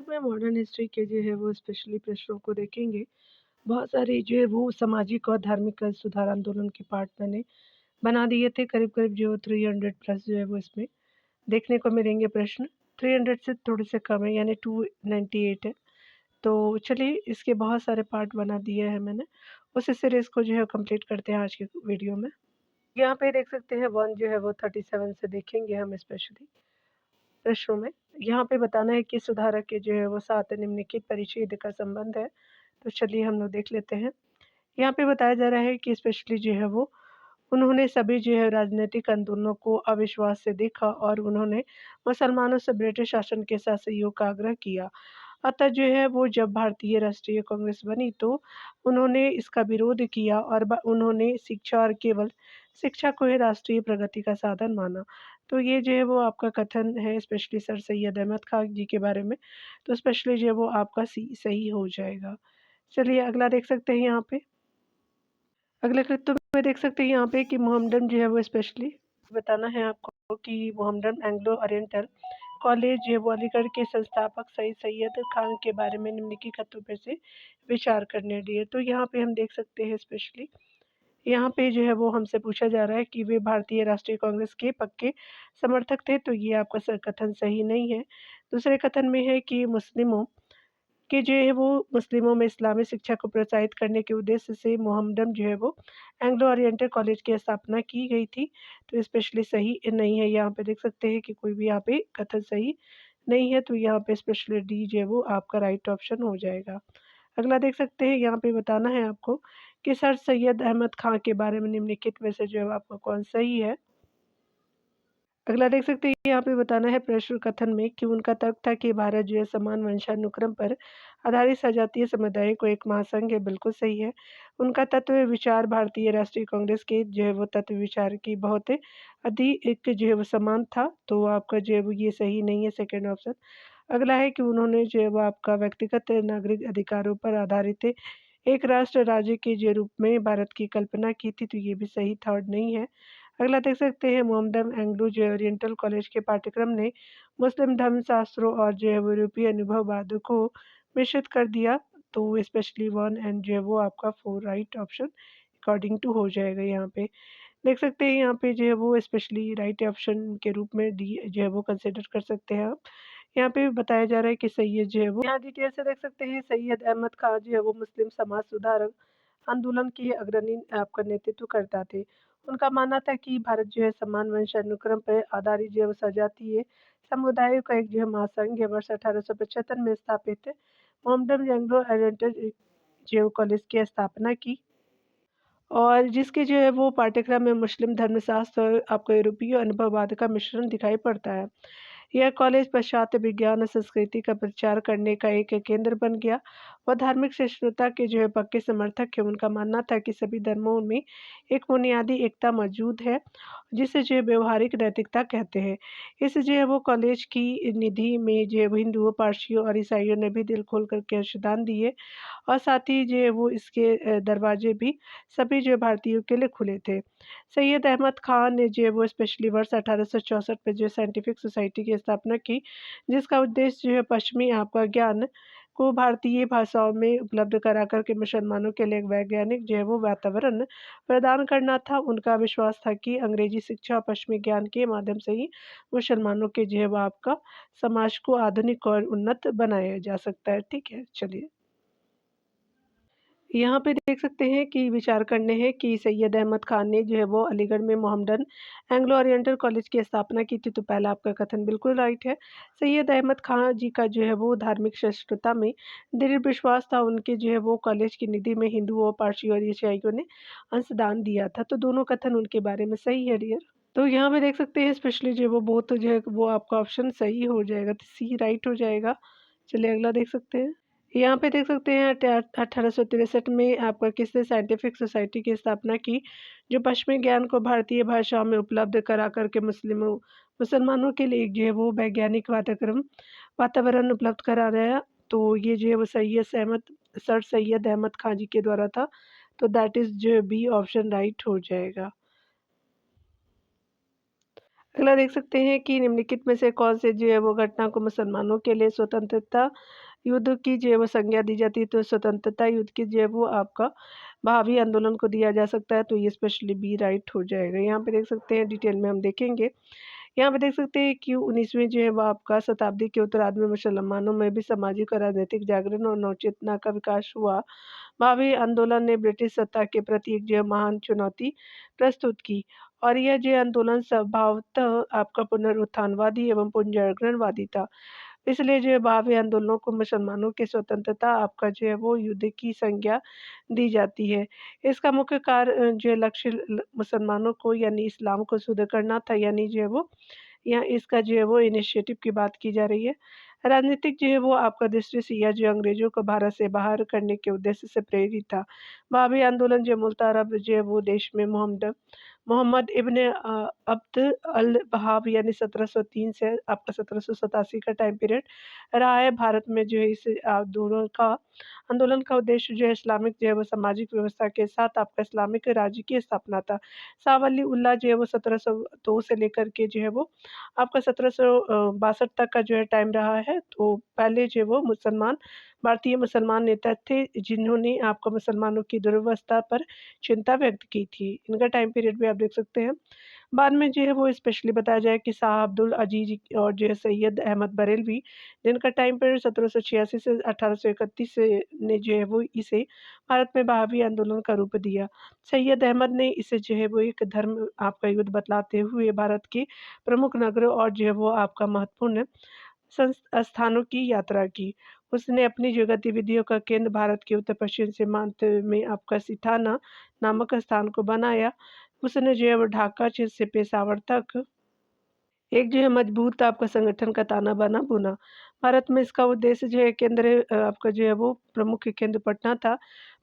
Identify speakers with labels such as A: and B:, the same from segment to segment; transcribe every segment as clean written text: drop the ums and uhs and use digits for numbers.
A: में modern history के जो है वो स्पेशली प्रश्नों को देखेंगे। बहुत सारे जो है वो सामाजिक और धार्मिक सुधार आंदोलन के पार्ट मैंने बना दिए थे। करीब-करीब जो 300 प्लस जो है वो इसमें देखने को मिलेंगे प्रश्न। 300 से थोड़े से कम है यानी 298 है। तो चलिए इसके बहुत सारे पार्ट बना दिए हैं मैंने। उस सीरीज़ को जो है कंप्लीट करते हैं आज के वीडियो में। यहाँ पे देख सकते हैं 1 जो है वो 37 से देखेंगे हम स्पेशली प्रश्नों में। यहाँ पे बताना है कि सुधारक के जो है वो 7 निम्नलिखित परिच्छेद का संबंध है। तो चलिए हम लोग देख लेते हैं। यहाँ पे बताया जा रहा है कि स्पेशली जो है वो उन्होंने सभी जो है राजनीतिक आंदोलनों को अविश्वास से देखा और उन्होंने मुसलमानों से ब्रिटिश शासन के साथ सहयोग का आग्रह किया। अतः जो है वो जब भारतीय राष्ट्रीय कांग्रेस बनी तो उन्होंने इसका विरोध किया और उन्होंने शिक्षा और केवल शिक्षा को ही राष्ट्रीय प्रगति का साधन माना। तो ये जो है वो आपका कथन है स्पेशली सर सैयद अहमद खान जी के बारे में। तो स्पेशली जो है वो आपका सही हो जाएगा। चलिए अगला देख सकते हैं यहाँ पे। अगले कृत्य में देख सकते हैं यहाँ पे कि मोहम्मडन जो है वो स्पेशली बताना है आपको कि मोहम्मडन एंग्लो ओरिएंटल कॉलेज जो है वो अलीगढ़ के संस्थापक सईद सैयद खान के बारे में निम्नलिखित कथनों पर से विचार करने दिए। तो यहाँ पे हम देख सकते हैं स्पेशली यहाँ पे जो है वो हमसे पूछा जा रहा है कि वे भारतीय राष्ट्रीय कांग्रेस के पक्के समर्थक थे। तो ये आपका कथन सही नहीं है। दूसरे कथन में है कि मुस्लिमों कि जो है वो मुस्लिमों में इस्लामी शिक्षा को प्रोत्साहित करने के उद्देश्य से मोहम्मडन जो है वो एंग्लो ओरिएंटल कॉलेज की स्थापना की गई थी। तो स्पेशली सही नहीं है। यहाँ पे देख सकते हैं कि कोई भी यहाँ पे कथन सही नहीं है। तो यहाँ पे स्पेशली डी जो है वो आपका राइट ऑप्शन हो जाएगा। अगला देख सकते हैं यहाँ पे बताना है आपको कि सर सैयद अहमद खां के बारे में निम्नलिखित में से जो है आपका कौन सही है। अगला देख सकते हैं यहाँ पे बताना है प्रश्न कथन में कि उनका तर्क था कि भारत जो है समान वंशानुक्रम पर आधारित सजातीय समुदाय को एक महासंघ है। बिल्कुल सही है। उनका तत्व विचार भारतीय राष्ट्रीय कांग्रेस के जो है वो तत्व विचार की बहुत अधिक जो है वो समान था। तो आपका जो है वो ये सही नहीं है सेकेंड ऑप्शन। अगला है कि उन्होंने जो है वो आपका व्यक्तिगत नागरिक अधिकारों पर आधारित एक राष्ट्र राज्य के जो रूप में भारत की कल्पना की थी। तो ये भी सही थर्ड नहीं है। अगला देख सकते हैं मोहम्मदन एंग्लो जो ओरिएंटल कॉलेज के पाठ्यक्रम ने मुस्लिम धर्मशास्त्रों और जो है वो यूरोपीय अनुभववाद को मिश्रित कर दिया। तो स्पेशली 1 एंड जो है वो आपका 4 राइट ऑप्शन अकॉर्डिंग टू हो जाएगा। यहाँ पे देख सकते हैं यहाँ पे जो है वो स्पेशली राइट ऑप्शन के रूप में डी जो है वो कंसिडर कर सकते हैं आप। यहाँ पे बताया जा रहा है कि सैयद जो है वो यहाँ डिटेल से देख सकते हैं सैयद अहमद खान जो है वो मुस्लिम समाज सुधारक आंदोलन के अग्रणी आपका नेतृत्व करता थे। उनका मानना था कि भारत जो है समान वंश अनुक्रम पर आधारित जो है वो सजातीय समुदायों का एक जो है महासंघ है वर्ष 1875 में स्थापित मोहम्मदन एंग्लो ओरिएंटल जो कॉलेज की स्थापना की और जिसके जो है वो पाठ्यक्रम में मुस्लिम धर्मशास्त्र और आपको यूरोपीय अनुभववाद का मिश्रण दिखाई पड़ता है। यह कॉलेज पाश्चात्य विज्ञान और संस्कृति का प्रचार करने का एक केंद्र बन गया। वह धार्मिक सहिष्णुता के जो है पक्के समर्थक है। उनका मानना था कि सभी धर्मों में एक बुनियादी एकता मौजूद है जिसे जो है व्यवहारिक नैतिकता कहते हैं। इस जो है वो कॉलेज की निधि में जो है वो हिंदुओं पारसियों और ईसाइयों ने भी दिल खोल करके अंशदान दिए और साथ ही जो है वो इसके दरवाजे भी सभी जो भारतीयों के लिए खुले थे। सैयद अहमद खान ने जो है वो स्पेशली वर्ष 1864 में जो साइंटिफिक सोसाइटी की स्थापना की जिसका उद्देश्य जो है पश्चिमी आपका ज्ञान को भारतीय भाषाओं में उपलब्ध करा कर के मुसलमानों के लिए एक वैज्ञानिक जो है वो वातावरण प्रदान करना था। उनका विश्वास था कि अंग्रेजी शिक्षा और पश्चिमी ज्ञान के माध्यम से ही मुसलमानों के जो है वो आपका समाज को आधुनिक और उन्नत बनाया जा सकता है। ठीक है, चलिए यहाँ पे देख सकते हैं कि विचार करने हैं कि सैयद अहमद खान ने जो है वो अलीगढ़ में मोहम्मदन एंग्लो ओरिएंटल कॉलेज की स्थापना की थी। तो पहला आपका कथन बिल्कुल राइट है। सैयद अहमद खान जी का जो है वो धार्मिक सहिष्णुता में दृढ़ विश्वास था। उनके जो है वो कॉलेज की निधि में हिंदुओं पारसियों और ईसाइयों ने अंशदान दिया था। तो दोनों कथन उनके बारे में सही है डियर। तो यहाँ पे देख सकते हैं स्पेशली जो है वो बोथ जो है वो आपका ऑप्शन सही हो जाएगा। तो सी राइट हो जाएगा। चलिए अगला देख सकते हैं। यहाँ पे देख सकते हैं 1863 में आपका किसने साइंटिफिक सोसाइटी की स्थापना की जो पश्चिमी ज्ञान को भारतीय भाषाओं में उपलब्ध करा करके मुसलमानों के लिए एक जो है वो वैज्ञानिक वातावरण उपलब्ध करा रहा। तो ये जो है वो सर सैयद अहमद खान जी के द्वारा था। तो दैट इज जो बी ऑप्शन राइट हो जाएगा। अगला देख सकते हैं कि निम्नलिखित में से कौन से जो है वो घटना को मुसलमानों के लिए स्वतंत्रता युद्ध की जो है वो संज्ञा दी जाती है। तो स्वतंत्रता युद्ध की जो है वो आपका भावी आंदोलन को दिया जा सकता है, तो ये स्पेशली बी राइट हो जाएगा। यहाँ पे देख सकते हैं, डिटेल में हम देखेंगे। यहाँ पे देख सकते हैं कि 19वीं जो है वो आपका शताब्दी के उत्तरार्ध में मुसलमानों में भी सामाजिक और राजनीतिक जागरण और नवचेतना का विकास हुआ। भावी आंदोलन ने ब्रिटिश सत्ता के प्रति एक जो है महान चुनौती प्रस्तुत की, और यह जो आंदोलन स्वभावतः आपका पुनरुत्थानवादी एवं पुनर्जागरणवादी था। इसलिए जो है भावी आंदोलनों को मुसलमानों की स्वतंत्रता आपका जो है वो युद्ध की संज्ञा दी जाती है। इसका मुख्य कार्य जो है लक्ष्य मुसलमानों को यानी इस्लाम को शुद्ध करना था, यानी जो है वो यहाँ इसका जो है वो इनिशिएटिव की बात की जा रही है। राजनीतिक जो है वो आपका दृष्टि से यह जो अंग्रेजों को भारत से बाहर करने के उद्देश्य से प्रेरित था। भावी आंदोलन जो मूलतः अरब जो है वो देश में मोहम्मद इब्न अब्द अल वहाब यानी 1703 से आपका 1787 का टाइम पीरियड रहा है। भारत में जो है इस आंदोलन का उद्देश्य जो है इस्लामिक जो है वो सामाजिक व्यवस्था के साथ आपका इस्लामिक राज्य की स्थापना था। शाह वली उल्लाह जो है वो 1702 से लेकर के जो है वो आपका 1762 तक का जो है टाइम रहा है। तो पहले जो है वो भारतीय मुसलमान नेता थे, जिन्होंने आपको मुसलमानों की दुर्व्यवस्था पर चिंता व्यक्त की थी। इनका टाइम पीरियड भी आप देख सकते हैं। बाद में जो है वो स्पेशली बताया जाए कि शाह अब्दुल अजीज और जो है सैयद अहमद बरेलवी, जिनका टाइम पीरियड 1786 से 1831 से ने जो है वो इसे भारत में बहावी आंदोलन का रूप दिया। सैयद अहमद ने इसे जो है वो एक धर्म आपका युद्ध बतलाते हुए भारत के प्रमुख नगरों और जो है वो आपका महत्वपूर्ण स्थानों की यात्रा की। उसने अपनी जो गतिविधियों का केंद्र भारत के उत्तर पश्चिम सीमांत में आपका सिथाना नामक स्थान को बनाया। उसने जो है वो ढाका से पेशावर तक एक जो है मजबूत आपका संगठन का ताना बाना बुना। भारत में इसका उद्देश्य जो है केंद्र आपका जो है वो प्रमुख केंद्र पटना था।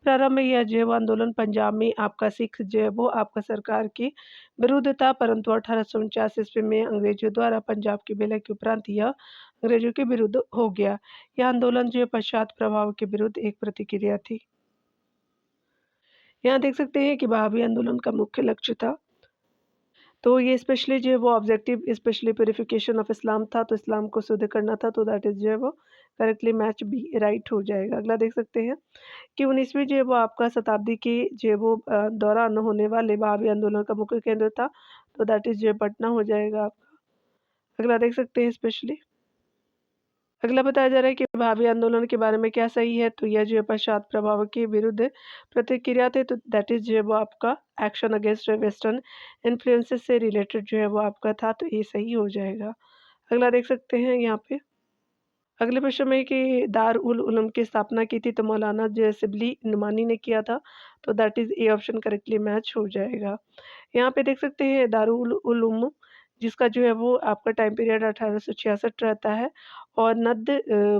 A: प्रारंभ में यह जो है वो आंदोलन पंजाब में आपका सिख जो है वो आपका सरकार के विरुद्ध था, परंतु 1849 ईस्वी में अंग्रेजों द्वारा पंजाब के विलय के उपरांत यह अंग्रेजों के विरुद्ध हो गया। यह आंदोलन जो है पश्चात प्रभाव के विरुद्ध एक प्रतिक्रिया थी। यहाँ देख सकते हैं कि वहाबी आंदोलन का मुख्य लक्ष्य था, तो ये स्पेशली जो है वो objective specially purification of Islam था, तो इस्लाम को शुद्ध करना था, तो दैट इज़ जो है वो करेक्टली मैच बी राइट हो जाएगा। अगला देख सकते हैं कि 19वीं जो है वो आपका शताब्दी के जो है वो दौरान होने वाले वहाबी आंदोलन का मुख्य केंद्र था, तो दैट इज़ जो है पटना हो जाएगा आपका। अगला देख सकते हैं स्पेशली अगला बताया जा रहा है कि भावी आंदोलन के बारे में क्या सही है, तो यह जो है पश्चात प्रभाव के विरुद्ध प्रतिक्रिया थे, तो दैट इज जो है वो आपका एक्शन अगेंस्ट वेस्टर्न इन्फ्लुएंसेस से रिलेटेड जो है वो आपका था, तो ये सही हो जाएगा। अगला देख सकते हैं यहाँ पे अगले प्रश्न में कि दार उल उलूम की स्थापना की थी, तो मौलाना जो है शिबली नुमानी ने किया था, तो that is A option correctly match हो जाएगा। यहाँ पे देख सकते हैं दारुल उलूम, जिसका जो है वो आपका टाइम पीरियड 1866 रहता है, और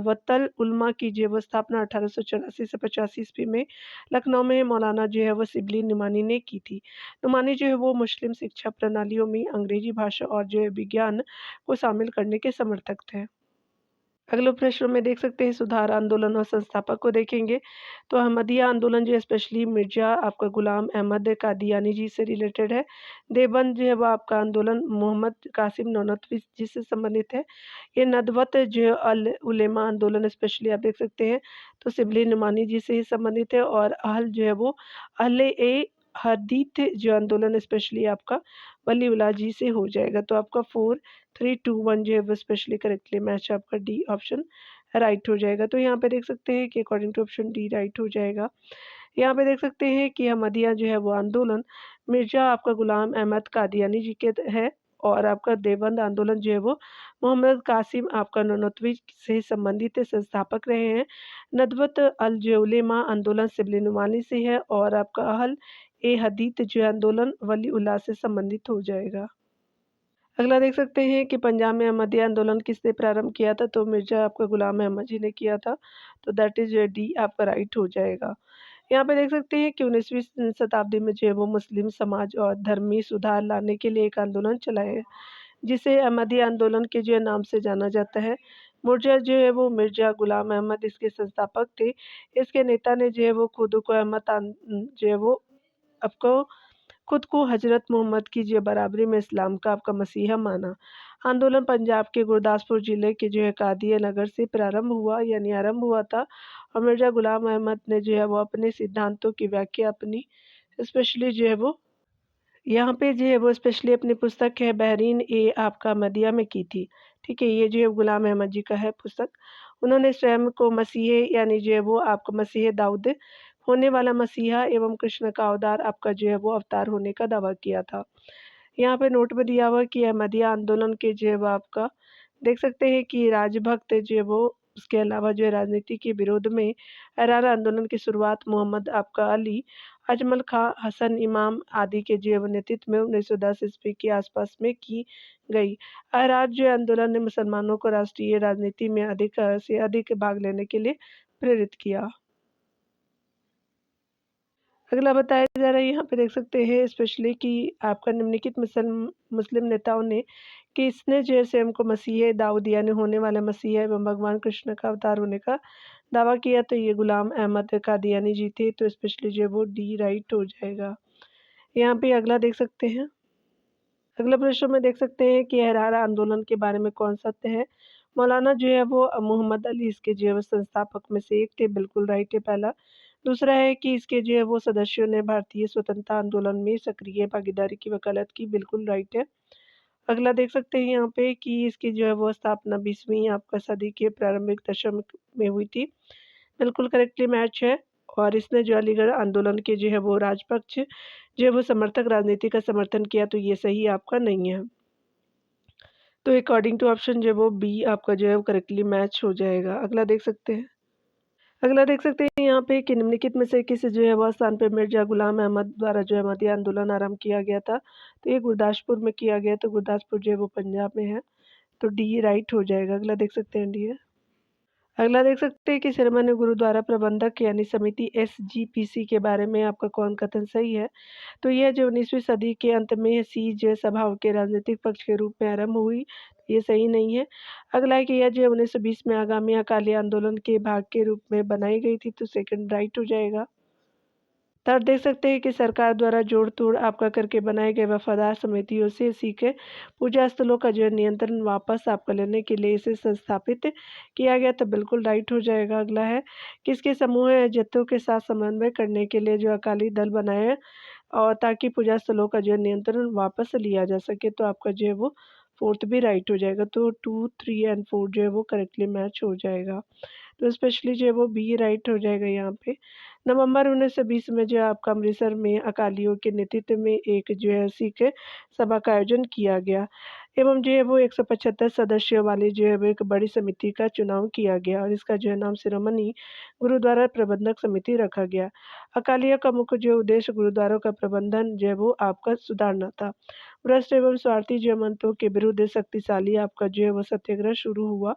A: वतल उलमा की जो है वो स्थापना 1884 से 85 ईस्वी में लखनऊ में मौलाना जो है वो शिबली नुमानी ने की थी। नुमानी जो है वो मुस्लिम शिक्षा प्रणालियों में अंग्रेजी भाषा और जो है विज्ञान को शामिल करने के समर्थक थे। अगले प्रश्न में देख सकते हैं सुधार आंदोलन और संस्थापक को देखेंगे, तो अहमदिया आंदोलन जो है स्पेशली मिर्जा आपका गुलाम अहमद कादियानी जी से रिलेटेड है। देवबंद जो है वो आपका आंदोलन मोहम्मद कासिम नौनतवी जी से संबंधित है। ये नदवत जो है अल उलेमा आंदोलन स्पेशली आप देख सकते हैं, तो सिबली नुमानी जी से ही संबंधित है, और अहल जो है वो अहले ए हदीथ जो आंदोलन स्पेशली आपका वली उल्लाह जी से हो जाएगा। तो आपका 4 3 2 1 जो है वो स्पेशली करेक्टली मैच आपका डी ऑप्शन राइट हो जाएगा। तो यहाँ पे देख सकते हैं कि according to option D right हो जाएगा। यहाँ पे देख सकते हैं कि अहमदिया जो है वो आंदोलन मिर्जा आपका गुलाम अहमद कादियानी जी के है, और आपका देवबंद आंदोलन जो है वो मोहम्मद कासिम आपका ननोतवी से संबंधित संस्थापक रहे हैं। नदवत अल उलेमा आंदोलन सिबली नुमानी से है, और आपका अहल ए हदीत जो आंदोलन वली उल्लाह से संबंधित हो जाएगा। अगला देख सकते हैं कि पंजाब में अहमदिया आंदोलन किसने प्रारंभ किया था, तो मिर्जा आपका गुलाम अहमद जी ने किया था, तो दैट इज डी आपका राइट हो जाएगा। यहाँ पे देख सकते हैं कि 19वीं शताब्दी में जो है वो मुस्लिम समाज और धर्मी सुधार लाने के लिए एक आंदोलन चलाया, जिसे अहमदिया आंदोलन के जो है नाम से जाना जाता है। मिर्जा जो है वो मिर्जा गुलाम अहमद इसके संस्थापक थे। इसके नेता ने जो है वो खुद को जो है वो आपको खुद को हज़रत मोहम्मद की जो बराबरी में इस्लाम का आपका मसीहा माना। आंदोलन पंजाब के गुरदासपुर ज़िले के जो है कादिया नगर से प्रारंभ हुआ यानी आरंभ हुआ था और मिर्ज़ा ग़ुलाम अहमद ने जो है वो अपने सिद्धांतों की व्याख्या अपनी स्पेशली जो है वो यहाँ पे जो है वो स्पेशली अपनी पुस्तक है बहरीन ए आपका मदिया में की थी। ठीक है? ये जो है ग़ुलाम अहमद जी का है पुस्तक। उन्होंने स्वयं को मसीह यानी जो है वो आपका मसीह दाऊद होने वाला मसीहा एवं कृष्ण का अवतार आपका जो है वो अवतार होने का दावा किया था। यहाँ पे नोट में दिया हुआ है कि अहमदिया आंदोलन के जो है वो आपका देख सकते हैं कि राजभक्त जो है वो उसके अलावा जो है राजनीति के विरोध में अरार आंदोलन की शुरुआत मोहम्मद आपका अली, अजमल खां, हसन इमाम आदि के जो है वो नेतृत्व में 1910 ईस्वी के आसपास में की गई। अरार जो है आंदोलन ने मुसलमानों को राष्ट्रीय राजनीति में अधिक से अधिक भाग लेने के लिए प्रेरित किया। अगला बताया जा रहा है यहाँ पे देख सकते हैं स्पेशली कि आपका निम्नलिखित मुस्लिम नेताओं ने किसने जो है स्वयं को मसीह दाऊद यानी होने वाला मसीह एवं भगवान कृष्ण का अवतार होने का दावा किया तो ये गुलाम अहमद कादियानी जी थे। तो स्पेशली जो है वो डी राइट हो जाएगा। यहाँ पे अगला देख सकते हैं। अगला प्रश्न में देख सकते हैं कि अहरार आंदोलन के बारे में कौन सत्य है। मौलाना जो है वो मोहम्मद अली इसके जो है वो संस्थापक में से एक थे, बिल्कुल राइट है पहला। दूसरा है कि इसके जो है वो सदस्यों ने भारतीय स्वतंत्रता आंदोलन में सक्रिय भागीदारी की वकालत की, बिल्कुल राइट है। अगला देख सकते हैं यहाँ पे कि इसकी जो है वो स्थापना 20वीं आपका सदी के प्रारंभिक दशक में हुई थी, बिल्कुल करेक्टली मैच है। और इसने जो अलीगढ़ आंदोलन के जो है वो राजपक्ष जो है वो समर्थक राजनीति का समर्थन किया, तो ये सही आपका नहीं है। तो अकॉर्डिंग टू ऑप्शन जो है वो बी आपका जो है वो करेक्टली मैच हो जाएगा। अगला देख सकते हैं। अगला देख सकते हैं यहाँ पे कि निम्नलिखित में से किस जो है वह स्थान पे मिर्जा गुलाम अहमद द्वारा जो अहमदिया आंदोलन आरंभ किया गया था। तो ये गुरदासपुर में किया गया, तो गुरदासपुर जो है वो पंजाब में है, तो डी राइट हो जाएगा। अगला देख सकते हैं डी है। अगला देख सकते हैं कि सिरमौर गुरुद्वारा प्रबंधक यानी समिति एसजीपीसी के बारे में आपका कौन कथन सही है। तो यह जो 19वीं सदी के अंत में सीज सभाओं के राजनीतिक पक्ष के रूप में आरंभ हुई, ये सही नहीं है। अगला है कि यह जो 1920 में आगामी अकाली आंदोलन के भाग के रूप में बनाई गई थी, तो सेकंड राइट हो जाएगा। थर्ड देख सकते हैं कि सरकार द्वारा जोड़-तोड़ आपका करके बनाए गए वफादार समितियों से सीखे पूजा स्थलों का जो है नियंत्रण वापस आपका लेने के लिए इसे संस्थापित किया गया, तो बिल्कुल राइट हो जाएगा। अगला है किसके समूह जत्थों के साथ समन्वय करने के लिए जो अकाली दल बनाए और ताकि पूजा स्थलों का जो है नियंत्रण वापस लिया जा सके, तो आपका जो है वो फोर्थ भी राइट हो जाएगा। तो 2, 3 एंड 4 जो है वो करेक्टली मैच हो जाएगा। तो स्पेशली जो है वो बी राइट हो जाएगा यहाँ पे। नवंबर 1920 में जो है आपका अमृतसर में अकालियों के नेतृत्व में एक जो है सिख सभा का आयोजन किया गया एवं जो है वो 175 सदस्यों वाली जो है वो एक बड़ी समिति का चुनाव किया गया और इसका जो है नाम शिरोमणि गुरुद्वारा प्रबंधक समिति रखा गया। अकालियों का मुख्य जो उद्देश्य गुरुद्वारों का प्रबंधन जो है वो आपका सुधारना था। भ्रष्ट एवं स्वार्थी जो मंत्रों के विरुद्ध शक्तिशाली आपका जो है वो सत्याग्रह शुरू हुआ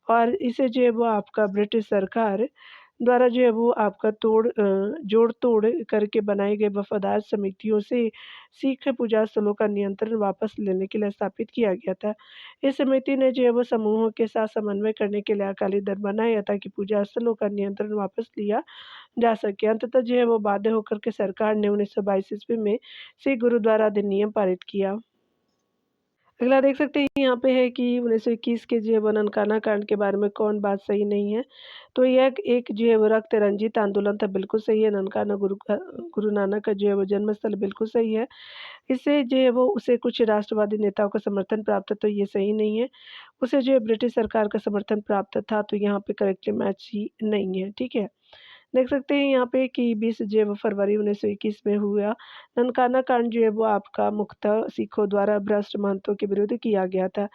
A: और इसे जो है वो आपका ब्रिटिश सरकार द्वारा जो है वो आपका जोड़-तोड़ करके बनाए गए वफ़ादार समितियों से सिख पूजा स्थलों का नियंत्रण वापस लेने के लिए स्थापित किया गया था। इस समिति ने जो है वो समूहों के साथ समन्वय करने के लिए अकाली दल बनाया ताकि पूजा स्थलों का नियंत्रण वापस लिया जा सके। अंततः जो है वो बाध्य होकर के सरकार ने 1922 ईस्वी में सिख गुरुद्वारा अधिनियम पारित किया। अगला देख सकते हैं यहाँ पे है कि 1921 के जो है वो ननकाना कांड के बारे में कौन बात सही नहीं है। तो यह एक जो है वो रक्त रंजित आंदोलन था, बिल्कुल सही है। ननकाना गुरु नानक का जो है वो जन्मस्थल, बिल्कुल सही है। इससे जो है वो उसे कुछ राष्ट्रवादी नेताओं का समर्थन प्राप्त था, तो ये सही नहीं है। उसे जो है ब्रिटिश सरकार का समर्थन प्राप्त था, तो यहाँ पे करेक्टली मैच ही नहीं है, ठीक है। देख सकते हैं यहाँ पे कि 20 जो है वो फरवरी 1921 में हुआ ननकाना कांड जो है वो आपका मुख्यतः सिखों द्वारा भ्रष्ट महंतों के विरुद्ध किया गया था।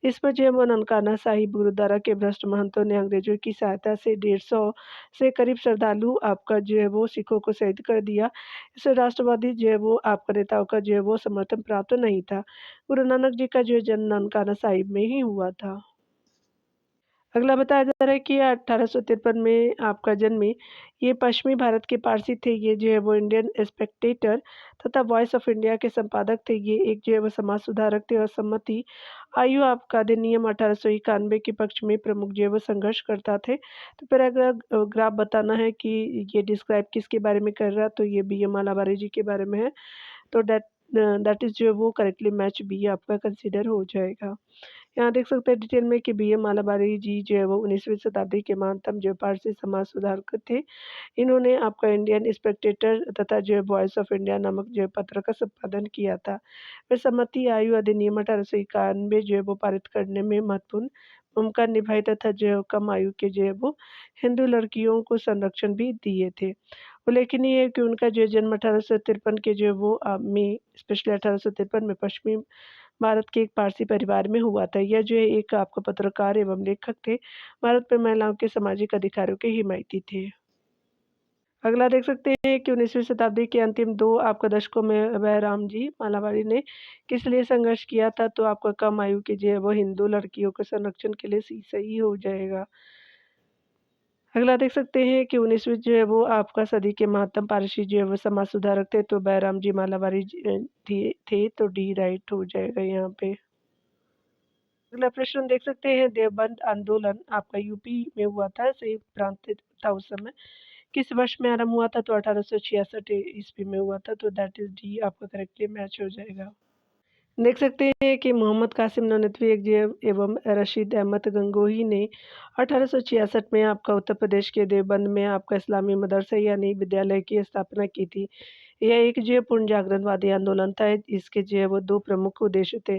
A: इसमें जो है वो ननकाना साहिब गुरुद्वारा के भ्रष्ट महंतों ने अंग्रेजों की सहायता से 150 से करीब श्रद्धालु आपका जो है वो सिखों को शहीद कर दिया। इस राष्ट्रवादी जो है वो आपका नेताओं का जो है वो समर्थन प्राप्त नहीं था। गुरु नानक जी का जो है जन्म ननकाना साहिब में ही हुआ था। अगला बताया जा रहा है कि 1853 में आपका जन्मे, ये पश्चिमी भारत के पारसी थे। ये जो है वो इंडियन स्पेक्टेटर तथा वॉइस ऑफ इंडिया के संपादक थे। ये एक जो है वो समाज सुधारक थे और सम्मति आयु आपका अधिनियम 1891 के पक्ष में प्रमुख जो है वो संघर्ष करता थे। तो फिर अगर ग्राफ बताना है कि ये डिस्क्राइब किसके बारे में कर रहा, तो ये बी एम मालाबारी जी के बारे में है। तो दैट इज़ जो है वो करेक्टली मैच बी आपका कंसीडर हो जाएगा। यहाँ देख सकते हैं डिटेल में कि बी.ए. मालाबारी जी जो है वो 19वीं शताब्दी के महानतम जो पारसी समाज सुधारक थे। इन्होंने आपका इंडियन स्पेक्टेटर तथा जो है वॉइस ऑफ इंडिया नामक जो है पत्र का संपादन किया था। वे सम्मति आयु अधिनियम 1891 जो है वो पारित करने में महत्वपूर्ण भूमिका निभाई तथा जो है कम आयु के जो है वो हिंदू लड़कियों को संरक्षण भी दिए थे। उल्लेखनीय है कि उनका जो जन्म 1853 के जो है वो में स्पेशली 1853 में पश्चिमी भारत के एक पारसी परिवार में हुआ था। यह जो है एक आपका पत्रकार एवं लेखक थे। भारत में महिलाओं के सामाजिक अधिकारों के हिमायती थे। अगला देख सकते हैं कि 19वीं शताब्दी के अंतिम 2 आपका दशकों में बहराम जी मालावारी ने किस लिए संघर्ष किया था, तो आपका कम आयु की जो है वो हिंदू लड़कियों के संरक्षण के लिए सही हो जाएगा। अगला देख सकते हैं कि 19वीं जो है वो आपका सदी के महत्तम पारसी जो है वो समाज सुधारक थे, तो बहराम जी मालावारी थे, तो डी राइट हो जाएगा यहाँ पे। अगला प्रश्न देख सकते हैं देवबंद आंदोलन आपका यूपी में हुआ था, संयुक्त प्रांत था उस समय। किस वर्ष में आरंभ हुआ था, तो 1866 ईस्वी में हुआ था, तो दैट इज़ डी आपका करेक्टली मैच हो जाएगा। देख सकते हैं कि मोहम्मद कासिम ननदवी एक जे एवं रशीद अहमद गंगोही ने 1866 में आपका उत्तर प्रदेश के देवबंद में आपका इस्लामी मदरसा यानी विद्यालय की स्थापना की थी। यह एक जो है पूर्ण जागरणवादी आंदोलन था। इसके जो है वो 2 प्रमुख उद्देश्य थे।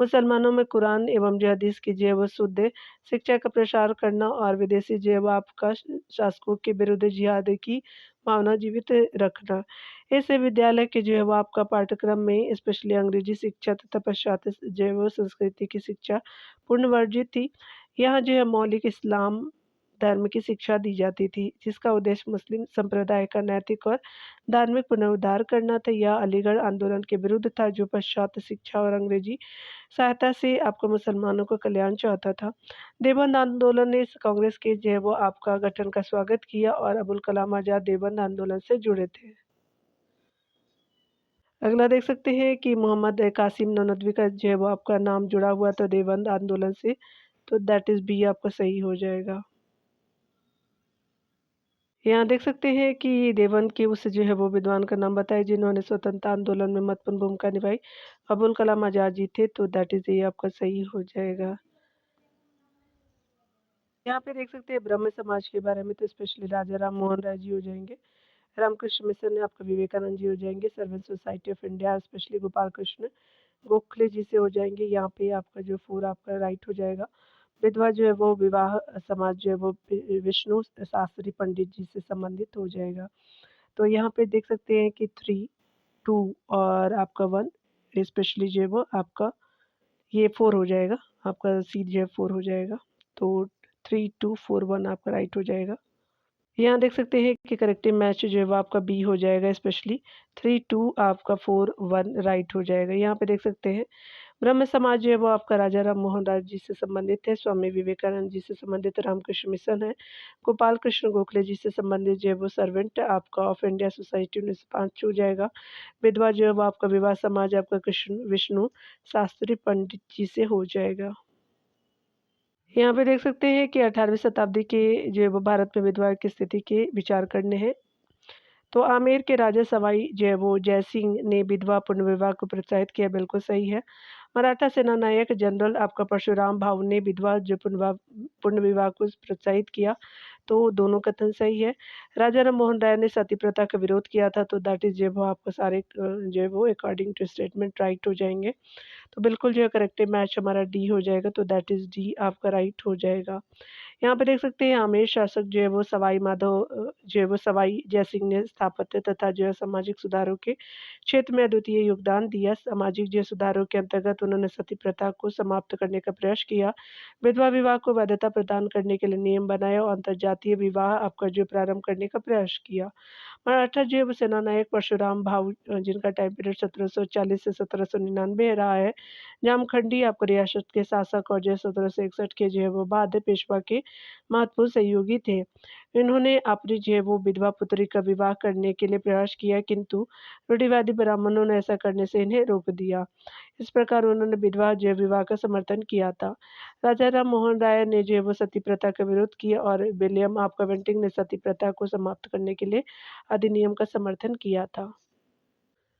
A: मुसलमानों में कुरान एवं जो हदीस की जो है वो शुद्ध शिक्षा का प्रसार करना और विदेशी जो है वो आपका शासकों के विरुद्ध जिहाद की भावना जीवित रखना। इस विद्यालय के जो है वो आपका पाठ्यक्रम में स्पेशली अंग्रेजी शिक्षा तथा पश्चात जो है वो संस्कृति की शिक्षा पूर्ण वर्जित थी। यहाँ जो है मौलिक इस्लाम धर्म की शिक्षा दी जाती थी, जिसका उद्देश्य मुस्लिम संप्रदाय का नैतिक और धार्मिक पुनरुद्धार करना था। यह अलीगढ़ आंदोलन के विरुद्ध था, जो पश्चात शिक्षा और अंग्रेजी सहायता से आपको मुसलमानों का कल्याण चाहता था। देवबंद आंदोलन ने इस कांग्रेस के जो है वो आपका गठन का स्वागत किया और अबुल कलाम आज़ाद देवबंद आंदोलन से जुड़े थे। अगला देख सकते हैं कि मोहम्मद कासिम ननदवी का जो है वो आपका नाम जुड़ा हुआ था देवबंद आंदोलन से, तो दैट इज़ बी आपका सही हो जाएगा। यहाँ देख सकते हैं कि देवबंद के उस जो है वो विद्वान का नाम बताएं जिन्होंने स्वतंत्रता आंदोलन में महत्वपूर्ण भूमिका निभाई। अबुल कलाम आज़ाद जी थे, तो दैट इज़ ये आपका सही हो जाएगा। यहाँ पे देख सकते हैं ब्रह्म समाज के बारे में, तो स्पेशली राजा राम मोहन राय जी हो जाएंगे। रामकृष्ण मिशन आपका विवेकानंद जी हो जाएंगे। Servant society of India specially Gopal Krishna Gokhale ji से हो जाएँगे। यहाँ पे आपका जो 4 आपका राइट हो जाएगा। विधवा जो है वो विवाह समाज जो है वो विष्णु शास्त्री पंडित जी से संबंधित हो जाएगा। तो यहाँ पे देख सकते हैं कि 3, 2 और आपका 1 स्पेशली जो है वो आपका ये 4 हो जाएगा। आपका सी जो है 4 हो जाएगा। तो 3, 2, 4, 1 आपका राइट हो जाएगा। यहाँ देख सकते हैं कि करेक्टिव मैच जो है वो आपका बी हो जाएगा, स्पेशली 3, 2 आपका 4, 1 राइट हो जाएगा। यहाँ पे देख सकते हैं ब्रह्म समाज जो है वो आपका राजा राम मोहन राय जी से संबंधित है, स्वामी विवेकानंद जी से संबंधित रामकृष्ण मिशन है, गोपाल कृष्ण गोखले जी से संबंधित जो है वो सर्वेंट आपका ऑफ इंडिया सोसाइटी 1905 हो जाएगा। विधवा जो है वो आपका विवाह समाज आपका कृष्ण विष्णु शास्त्री पंडित जी से हो जाएगा। यहाँ पे देख सकते हैं कि 18वीं शताब्दी के जो है वो भारत में विधवा की स्थिति के विचार करने हैं। तो आमेर के राजा सवाई जो है वो जय सिंह ने विधवा पुनर्विवाह को प्रोत्साहित किया, बिल्कुल सही है। मराठा सेना नायक जनरल आपका परशुराम भाऊ ने विधवा जो पुनर्विवाह को प्रोत्साहित किया, तो दोनों कथन सही है। राजा राम मोहन राय ने सती प्रथा का विरोध किया था, तो दैट इज़ जो है वो आपको सारे जो है वो अकॉर्डिंग टू स्टेटमेंट राइट हो जाएँगे। तो बिल्कुल जो है करेक्टिव मैच हमारा डी हो जाएगा, तो दैट इज़ डी आपका राइट हो जाएगा। यहाँ पे देख सकते हैं आमेर शासक जो है वो सवाई माधव जो है वो सवाई जयसिंह ने स्थापत्य तथा जो है सामाजिक सुधारों के क्षेत्र में अद्वितीय योगदान दिया। सामाजिक जो सुधारों के अंतर्गत उन्होंने सती प्रथा को समाप्त करने का प्रयास किया, विधवा विवाह को वैधता प्रदान करने के लिए नियम बनाया और अंतर्जातीय विवाह आपका जो प्रारंभ करने का प्रयास किया। मराठा जो है वो सेनानायक परशुराम भाऊ जिनका टाइम पीरियड 1740 से 1799 रहा है। जामखंडी आपको रियासत के शासक और जो है 1761 के जो है वो बाद पेशवा के महत्वपूर्ण सहयोगी थे। इन्होंने अपनी जो है वो विधवा पुत्री का विवाह करने के लिए प्रयास किया, किंतु रूढ़िवादी ब्राह्मणों ने ऐसा करने से इन्हें रोक दिया। इस प्रकार उन्होंने विधवा जो है विवाह का समर्थन किया था। राजा राम मोहन राय ने जो है वो सती प्रथा का विरोध किया और विलियम आपका बेंटिंक ने सती प्रथा को समाप्त करने के लिए अधिनियम का समर्थन किया था।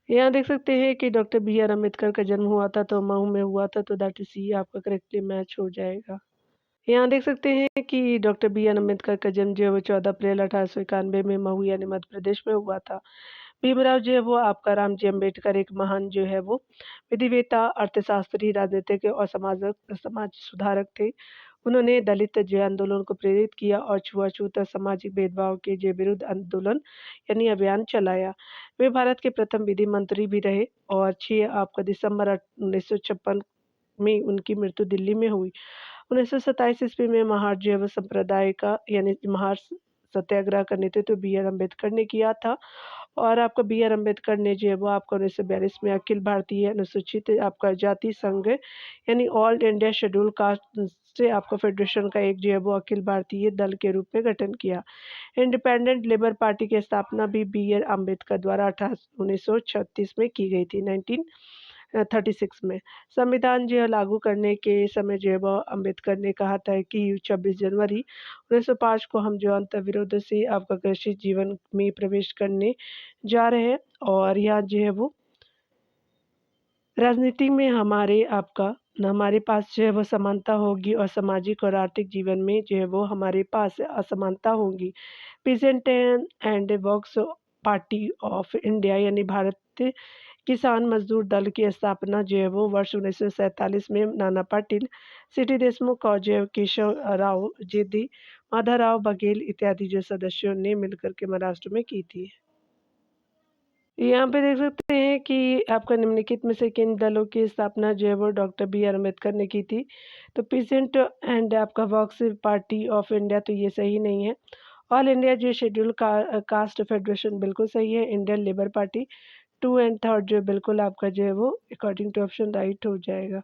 A: यहाँ देख सकते हैं कि डॉक्टर बी आर अम्बेडकर का जन्म हुआ था तो मऊ में हुआ था, तो दैट इज़ सी आपका करेक्टली मैच हो जाएगा। यहाँ देख सकते हैं कि डॉक्टर बी आर अम्बेडकर का जन्म जो है वो 14 अप्रैल 1891 में मऊ यानी मध्य प्रदेश में हुआ था। भीमराव जो है वो आपका रामजी अम्बेडकर एक महान जो है वो विधिवेता, अर्थशास्त्री, राजनीतिक और समाज सुधारक थे। उन्होंने दलित जो आंदोलन को प्रेरित किया और छुआछूत और सामाजिक भेदभाव के जो विरुद्ध आंदोलन यानी अभियान चलाया। वे भारत के प्रथम विधि मंत्री भी रहे और 6 आपका दिसंबर 1956 में उनकी मृत्यु दिल्ली में हुई। 1927 ईस्वी में महार जैव संप्रदाय का यानी महार सत्याग्रह का नेतृत्व बी आर अम्बेडकर ने किया था और आपका बी आर अम्बेडकर ने जो है वो आपका 1942 में अखिल भारतीय अनुसूचित आपका जाति संघ यानी ऑल इंडिया शेड्यूल कास्ट से आपका फेडरेशन का एक जो है वो अखिल भारतीय दल के रूप में गठन किया। इंडिपेंडेंट लेबर पार्टी की स्थापना भी बी आर अम्बेडकर द्वारा 1936 में की गई थी, 1936 में। संविधान जो है लागू करने के समय जो है वह अम्बेडकर ने कहा था कि 26 जनवरी 1905 को हम जो अंतर्विरोध से आपका कृषि जीवन में प्रवेश करने जा रहे हैं और यहाँ जो है वो राजनीति में हमारे पास जो है वो समानता होगी और सामाजिक और आर्थिक जीवन में जो है वो हमारे पास असमानता होगी। Pheasant and works party of India यानी भारत किसान मजदूर दल की स्थापना जो है वो वर्ष 1947 में नाना पाटिल, सीटी देशमुख और जो है केशव राव, जेदी माधवराव बघेल इत्यादि जो सदस्यों ने मिलकर के महाराष्ट्र में की थी। यहाँ पे देख सकते हैं कि आपका निम्नलिखित में से किन दलों की स्थापना जो है वो डॉक्टर बी आर अम्बेडकर ने की थी। तो पीसेंट एंड आपका वर्क्स पार्टी ऑफ इंडिया तो ये सही नहीं है। ऑल इंडिया जो शेड्यूल कास्ट फेडरेशन बिल्कुल सही है। इंडियन लेबर पार्टी 2 एंड 3 जो बिल्कुल आपका जो है वो अकॉर्डिंग टू ऑप्शन राइट हो जाएगा।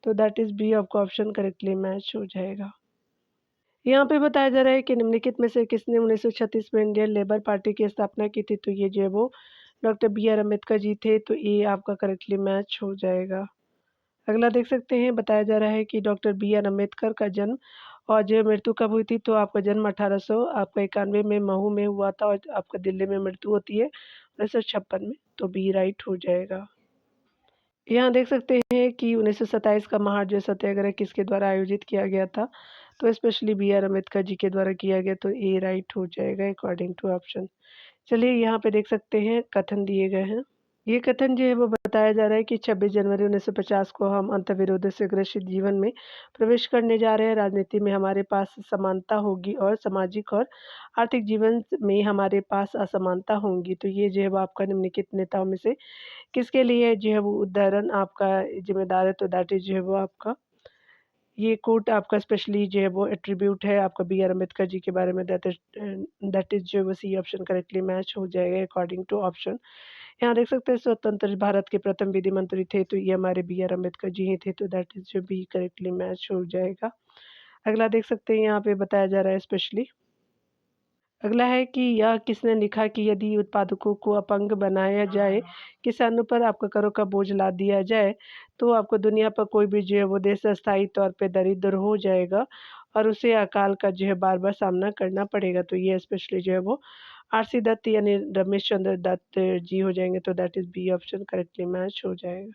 A: तो दैट इज़ बी आपका ऑप्शन करेक्टली मैच हो जाएगा। यहाँ पे बताया जा रहा है कि निम्नलिखित में से किसने 1936 में इंडियन लेबर पार्टी की स्थापना की थी, तो ये जो है वो doctor B are Ambedkar ji थे, तो ये आपका करेक्टली मैच हो जाएगा। अगला देख सकते हैं, बताया जा रहा है कि डॉक्टर बी आर अम्बेडकर का जन्म और जो मृत्यु कब हुई थी, तो आपका जन्म 1800 आपका 91 में महू में हुआ था और आपका दिल्ली में मृत्यु होती है 1956 में, तो बी राइट हो जाएगा। यहाँ देख सकते हैं कि 1927 का महार सत्याग्रह किसके द्वारा आयोजित किया गया था, तो specially B are Ambedkar ji के द्वारा किया गया, तो ए राइट हो जाएगा अकॉर्डिंग टू ऑप्शन। चलिए यहाँ पे देख सकते हैं कथन दिए गए हैं। ये कथन जो है वो बताया जा रहा है कि 26 जनवरी 1950 को हम अंतर्विरोध से ग्रसित जीवन में प्रवेश करने जा रहे हैं। राजनीति में हमारे पास समानता होगी और सामाजिक और आर्थिक जीवन में हमारे पास असमानता होंगी। तो ये जो है वो आपका निम्नलिखित नेताओं में से किसके लिए जो है वो उदाहरण आपका जिम्मेदार है, तो दैट इज़ जो है वो आपका ये कोट आपका स्पेशली जो है वो एट्रीब्यूट है आपका बी आर अम्बेडकर जी के बारे में, दैट इज़ जो है वो सी ऑप्शन करेक्टली मैच हो जाएगा अकॉर्डिंग टू ऑप्शन। यहाँ देख सकते हैं स्वतंत्र भारत के प्रथम विधि मंत्री थे, तो ये हमारे बी आर अम्बेडकर जी ही थे, तो दैट इज़ जो बी करेक्टली मैच हो जाएगा। अगला देख सकते हैं, यहाँ पे बताया जा रहा है स्पेशली अगला है कि यह किसने लिखा कि यदि उत्पादकों को अपंग बनाया जाए, किसानों पर आपका करों का बोझ लाद दिया जाए, तो आपको दुनिया पर कोई भी जो है वो देश अस्थायी तौर पे दरिद्र हो जाएगा और उसे अकाल का जो है बार-बार सामना करना पड़ेगा। तो ये स्पेशली जो है वो आर.सी. दत्त यानी रमेश चंद्र दत्त जी हो जाएँगे, तो that is B option correctly match हो जाएगा।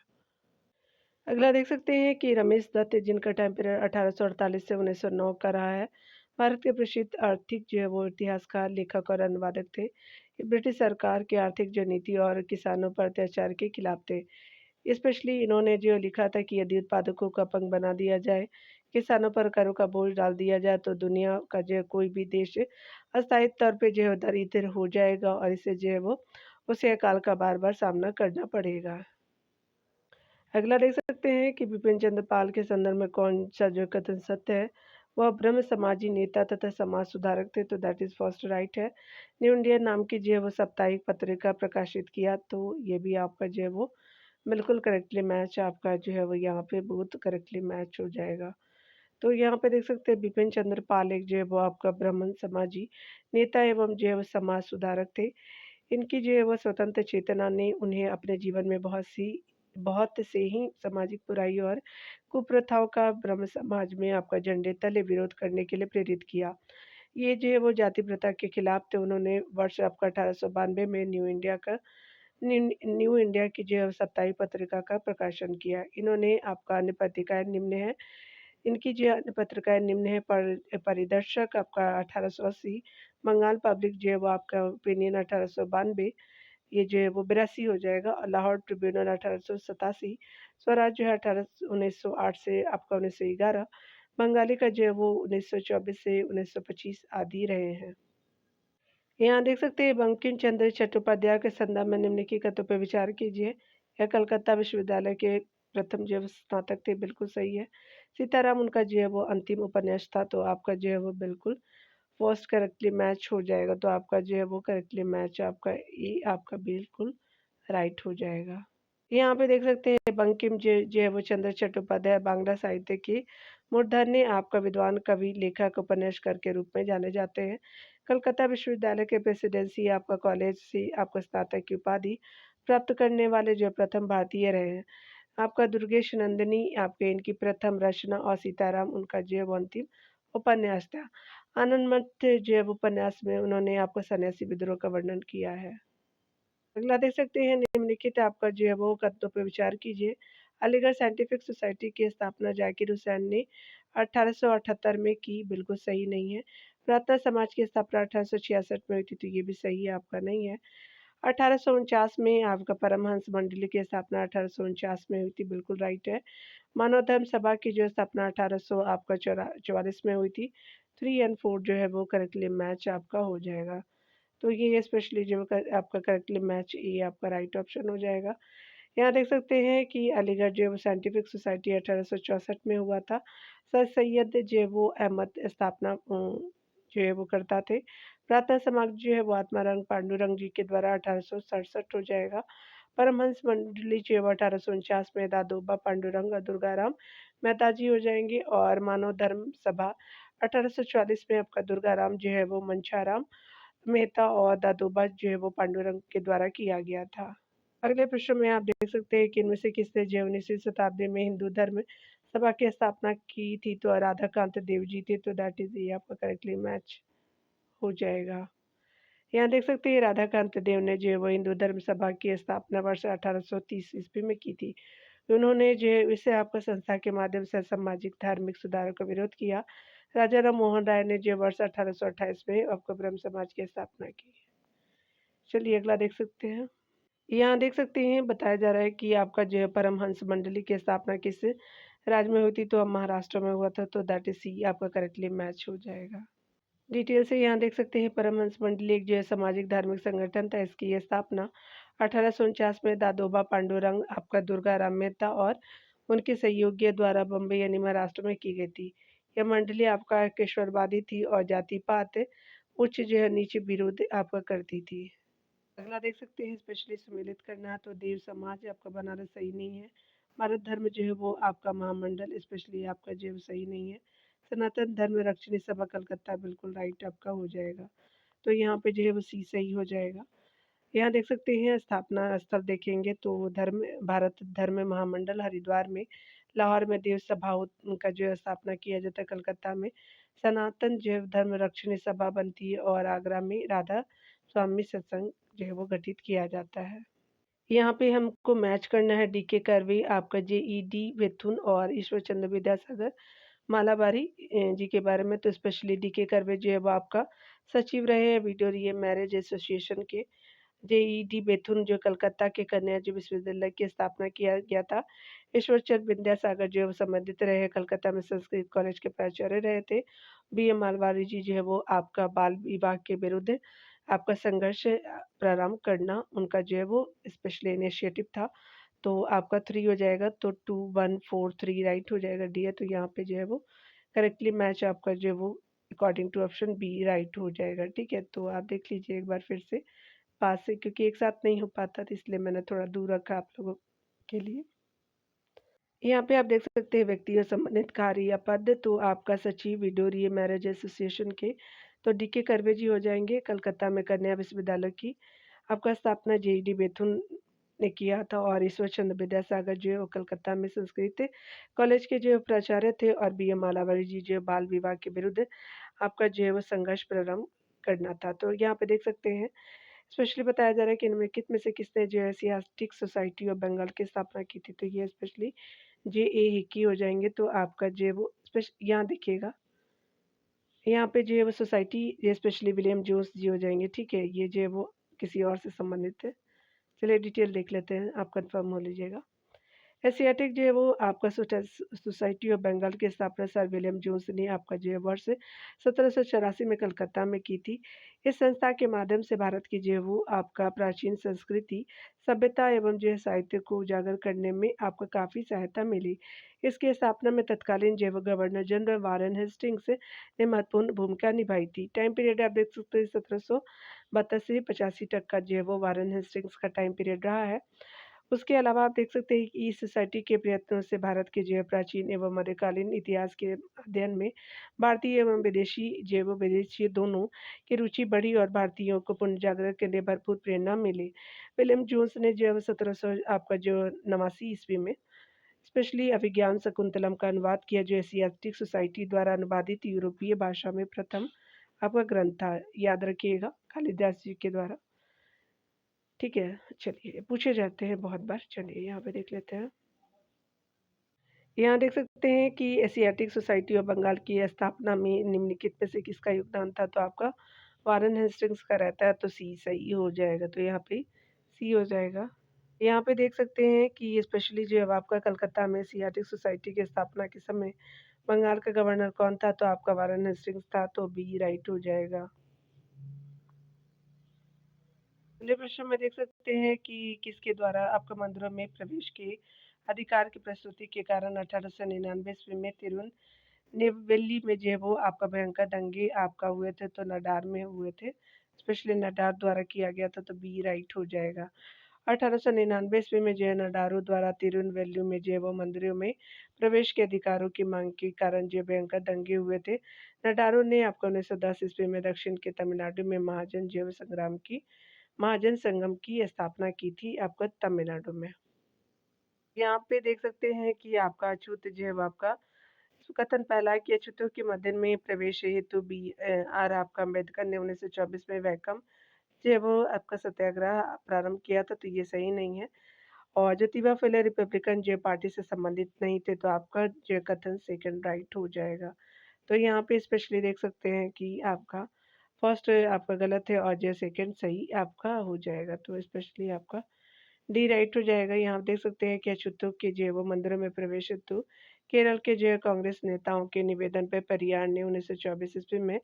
A: अगला देख सकते हैं कि रमेश दत्त जिनका टाइम पीरियड 1848 से 1909 का रहा है, भारत के प्रसिद्ध आर्थिक जो है वो इतिहासकार, लेखक और अनुवादक थे। ये ब्रिटिश सरकार की आर्थिक जो नीति और किसानों पर अत्याचार के खिलाफ थे। स्पेशली इन्होंने जो लिखा था कि यदि उत्पादकों को अपंग बना दिया जाए, किसानों पर करों का बोझ डाल दिया जाए, तो दुनिया का जो है कोई भी देश अस्थायी तौर पे जो है दरिद्र हो जाएगा और इसे जो है वो उसे अकाल का बार-बार सामना करना पड़ेगा। अगला देख सकते हैं कि बिपिन चंद्र पाल के संदर्भ में कौन-सा जो कथन सत्य है? वह ब्रह्म समाजी नेता तथा समाज सुधारक थे, तो दैट इज़ फर्स्ट राइट है। न्यू इंडिया नाम की जो है वो साप्ताहिक पत्रिका प्रकाशित किया, तो ये भी आपका जो है वो बिल्कुल करेक्टली मैच आपका जो है वो यहाँ पे बहुत करेक्टली मैच हो जाएगा। तो यहाँ पे देख सकते हैं बिपिन चंद्र पाल एक जो है वो आपका ब्राह्मण समाजी नेता एवं जो है वो समाज सुधारक थे। इनकी जो है वो स्वतंत्र चेतना ने उन्हें अपने जीवन में बहुत से ही सामाजिक बुराई और कुप्रथाओं का ब्रह्म समाज में आपका झंडे तले विरोध करने के लिए प्रेरित किया। ये जो है वो जाति प्रथा के खिलाफ थे। उन्होंने वर्ष आपका 1892 में न्यू इंडिया का न्यू इंडिया की जो है साप्ताहिक पत्रिका का प्रकाशन किया। इन्होंने आपका अन्य पत्रिकाएँ निम्न है, इनकी जो अन्य पत्रिकाएँ निम्न है परिदर्शक आपका 1880, बंगाल पब्लिक जो है वो आपका ओपिनियन 1892, ये जो है वो 82 हो जाएगा, और लाहौर ट्रिब्यूनल 1887, स्वराज जो है 1908 से आपका 1911, बंगाली का जो है वो 1924 से 1925 आदि रहे हैं। यहाँ देख सकते हैं बंकिम चंद्र चट्टोपाध्याय के संदर्भ में निम्नलिखित कथनों पर विचार कीजिए। यह कलकत्ता विश्वविद्यालय के प्रथम जो है स्नातक थे, बिल्कुल सही है। सीताराम उनका जो है वो अंतिम उपन्यास था, तो आपका जो है वो बिल्कुल फर्स्ट करेक्टली मैच हो जाएगा, तो आपका जो है वो करेक्टली मैच आपका ये आपका बिल्कुल राइट हो जाएगा। यहाँ पे देख सकते हैं बंकिम जो है वो चंद्र चट्टोपाध्याय बांग्ला साहित्य की मूर्धन्य आपका विद्वान कवि लेखक उपन्यासकार के रूप में जाने जाते हैं। कलकत्ता विश्वविद्यालय के प्रेसिडेंसी आपका कॉलेज से आपका स्नातक की उपाधि प्राप्त करने वाले जो प्रथम भारतीय रहे हैं। आपका दुर्गेश नंदिनी आपके इनकी प्रथम रचना, और सीताराम उनका जो है वो अंतिम उपन्यास था। आनंद मठ जो है उपन्यास में उन्होंने आपको सन्यासी विद्रोह का वर्णन किया है। अगला देख सकते हैं निम्नलिखित आपका जो है वो कथनों पर विचार कीजिए। अलीगढ़ साइंटिफिक सोसाइटी की स्थापना जाकिर हुसैन ने 1878 में की, बिल्कुल सही नहीं है। प्रार्थना समाज की स्थापना 1866 में हुई थी, तो ये भी सही है, आपका नहीं है। 1849 में आपका परमहंस मंडली की स्थापना 1849 में हुई थी, बिल्कुल राइट है। मानव धर्म सभा की जो स्थापना 1800 आपका 44 में हुई थी। 3 एंड 4 जो है वो करेक्टली मैच आपका हो जाएगा। तो ये स्पेशली जो आपका करेक्टली मैच ये आपका राइट ऑप्शन हो जाएगा। यहाँ देख सकते हैं कि अलीगढ़ जो है वो साइंटिफिक सोसाइटी 1864 में हुआ था। सर सैयद जो है वो अहमद स्थापना जो है वो करता थे। प्रार्थना समाज जो है वो आत्माराम पांडुरंग जी के द्वारा 1867 हो जाएगा। परमहंस मंडली जो है वो 1849 में दादोबा पांडुरंग और दुर्गाराम मेहता जी हो जाएंगे, और मानव धर्म सभा 1844 में आपका दुर्गाराम जो है वो मंछाराम मेहता और दादोबा जो है वो पांडुरंग के द्वारा किया गया था। अगले प्रश्न में आप देख सकते हैं कि इनमें से किसने जो 19वीं शताब्दी में हिंदू धर्म सभा की स्थापना की थी, तो राधाकांत देव जी थे, तो दैट इज ये आपका करेक्टली मैच हो जाएगा। यहाँ देख सकते हैं राधाकांत देव ने जो है वो हिंदू धर्म सभा की स्थापना वर्ष 1830 ईस्वी में की थी। उन्होंने जो है इसे आपका संस्था के माध्यम से सामाजिक धार्मिक सुधारों का विरोध किया। राजा राम मोहन राय ने जो वर्ष 1828 में आपको ब्रह्म समाज की स्थापना की। चलिए अगला देख सकते हैं। यहाँ देख सकते हैं बताया जा रहा है कि आपका जो है परमहंस मंडली की स्थापना किस राज्य में हुई थी, तो अब महाराष्ट्र में हुआ था, तो दैट इज सी आपका करेक्टली मैच हो जाएगा। डिटेल से यहाँ देख सकते हैं परमहंस मंडली एक जो है सामाजिक धार्मिक संगठन था। इसकी ये स्थापना 1849 में दादोबा पांडुरंग आपका दुर्गाराम मेहता और उनके सहयोगियों द्वारा बम्बई यानी महाराष्ट्र में की गई थी। यह मंडली आपका केशवरवादी थी और जाति पात उच्च जो है नीचे विरोध आपका करती थी। अगला देख सकते हैं स्पेशली सम्मिलित करना है, तो देव समाज आपका बनारस सही नहीं है। भारत धर्म जो है वो आपका महामंडल स्पेशली आपका जो है सही नहीं है। सनातन धर्म रक्षणी सभा कलकत्ता बिल्कुल राइट आपका हो जाएगा, तो यहाँ पे जो है वो सी सही हो जाएगा। यहाँ देख सकते हैं स्थापना स्थल देखेंगे तो धर्म भारत धर्म महामंडल हरिद्वार में, लाहौर में देव सभा उनका जो है स्थापना किया जाता है, कलकत्ता में सनातन जो है धर्म रक्षणी सभा बनती है, और आगरा में राधा स्वामी सत्संग जो है वो गठित किया जाता है। यहाँ पे हमको मैच करना है डीके कर्वे आपका जेईडी मिथुन और ईश्वर चंद्र विद्यासागर मालाबारी जी के बारे में। तो स्पेशली डीके कर्वे जो है वो आपका सचिव रहे हैं विक्टोरिया मैरिज एसोसिएशन के। जेईडी बेथुन जो कलकत्ता के कन्या जी विश्वविद्यालय की स्थापना किया गया था। ईश्वरचंद विद्यासागर जो है वो संबंधित रहे हैं, कलकत्ता में संस्कृत कॉलेज के प्राचार्य रहे थे। बी एम मालवारी जी जो है वो आपका बाल विवाह के विरुद्ध आपका संघर्ष प्रारंभ करना उनका जो है वो स्पेशली इनिशिएटिव था। तो आपका 3 हो जाएगा, तो 2 1 4 3 राइट हो जाएगा डी है, तो यहाँ पे जो है वो करेक्टली मैच आपका जो है वो according to option B right हो जाएगा। ठीक है, तो आप देख लीजिए एक बार फिर से पास से, क्योंकि एक साथ नहीं हो पाता था इसलिए मैंने थोड़ा दूर रखा आप लोगों के लिए। यहाँ पे आप देख सकते हैं व्यक्ति और संबंधित कार्य या पद, तो आपका सचिव विडोरिया मैरिज एसोसिएशन के, तो डीके कर्वे जी हो जाएंगे। कलकत्ता में कन्या विश्वविद्यालय की आपका स्थापना जेईडी बेथुन ने किया था, और ईश्वर चंद्र विद्यासागर जो है वो कलकत्ता में संस्कृत कॉलेज के जो है प्राचार्य थे, और बी एम मालावारी जी जो है बाल विवाह के विरुद्ध आपका जो है वो संघर्ष प्रारंभ करना था। तो यहाँ पे देख सकते हैं स्पेशली बताया जा रहा है कि निम्नलिखित में से किसने जो है एशियाटिक सोसाइटी ऑफ बंगाल की स्थापना की थी? तो ये स्पेशली जे.ए. हिक्की हो जाएँगे। तो आपका जो है वो यहाँ देखिएगा, यहाँ पे जो है वो सोसाइटी ये स्पेशली विलियम जोन्स जी हो जाएँगे, ठीक है? ये जो है वो किसी और से संबंधित है। चलिए डिटेल देख लेते हैं, आप कन्फर्म हो लीजिएगा। एशियाटिक जो है वो आपका सोसाइटी ऑफ बंगाल की स्थापना सर विलियम जोन्स ने आपका जो है वर्ष 1784 में कलकत्ता में की थी। इस संस्था के माध्यम से भारत की जो है वो आपका प्राचीन संस्कृति, सभ्यता एवं जो है साहित्य को उजागर करने में आपको काफ़ी सहायता मिली। इसकी स्थापना में तत्कालीन जो है वो गवर्नर जनरल वारेन हेस्टिंग्स ने महत्वपूर्ण भूमिका निभाई थी। टाइम पीरियड आप देख सकते हैं 1772 से 85 तक का जो है वो वारेन हेस्टिंग्स का टाइम पीरियड रहा है। उसके अलावा आप देख सकते हैं कि इस सोसाइटी के प्रयत्नों से भारत के जो है प्राचीन एवं मध्यकालीन इतिहास के अध्ययन में भारतीय एवं विदेशी जैव विदेशी दोनों की रुचि बढ़ी और भारतीयों को पुनर्जागरण के लिए भरपूर प्रेरणा मिली। विलियम जोन्स ने जो है 1700 आपका जो 89 ईस्वी में स्पेशली अभिज्ञान शकुंतलम का अनुवाद किया, जो एशियाटिक सोसाइटी द्वारा अनुवादित यूरोपीय भाषा में प्रथम आपका ग्रंथ था। याद रखिएगा, कालिदास जी के द्वारा। ठीक है, चलिए पूछे जाते हैं बहुत बार। चलिए यहाँ पे देख लेते हैं। यहाँ देख सकते हैं कि एशियाटिक सोसाइटी ऑफ बंगाल की स्थापना में निम्नलिखित में से किसका योगदान था? तो आपका वारेन हेस्टिंग्स का रहता है, तो सी सही हो जाएगा। तो यहाँ पे सी हो जाएगा। यहाँ पे देख सकते हैं कि स्पेशली जो है आपका कलकत्ता में एशियाटिक सोसाइटी की स्थापना के समय बंगाल का गवर्नर कौन था? तो आपका वारेन हेस्टिंग्स था, तो बी राइट हो जाएगा। अगले प्रश्न में देख सकते हैं कि किसके द्वारा आपका मंदिरों में प्रवेश के अधिकार की प्रस्तुति के कारण 1899 ईस्वी में तिरुनेलवेली में जो है वो आपका भयंकर दंगे आपका हुए थे, तो नडार में हुए थे। स्पेशली नडार द्वारा किया गया था, तो बी राइट हो जाएगा। 1899 ईस्वी में जो है नडारू द्वारा तिरुनेलवेली में जो है वो मंदिरों में प्रवेश के अधिकारों की मांग के कारण जो भयंकर दंगे हुए थे। नडारू ने आपको 1910 ईस्वी में दक्षिण के तमिलनाडु में महाजन संगम की स्थापना की थी आपका तमिलनाडु में। यहाँ पे देख सकते हैं कि आपका अछूत जो है वो आपका कथन पहला है कि अछूतों के मध्य में प्रवेश हेतु बी आर आपका अम्बेडकर ने 1924 में वैकम जो है वो आपका सत्याग्रह प्रारंभ किया था, तो ये सही नहीं है। और ज्योतिबा फुले रिपब्लिकन जो पार्टी से संबंधित नहीं थे, तो आपका जो कथन सेकंड राइट हो जाएगा। तो यहाँ पे स्पेशली देख सकते हैं कि आपका फर्स्ट आपका गलत है और जो सेकंड सही आपका हो जाएगा, तो स्पेशली आपका डी राइट हो जाएगा। यहाँ आप देख सकते हैं कि अछूतों के जो है वो मंदिरों में प्रवेश हेतु केरल के जो है कांग्रेस नेताओं के निवेदन पर परियार ने 1924 ईस्वी में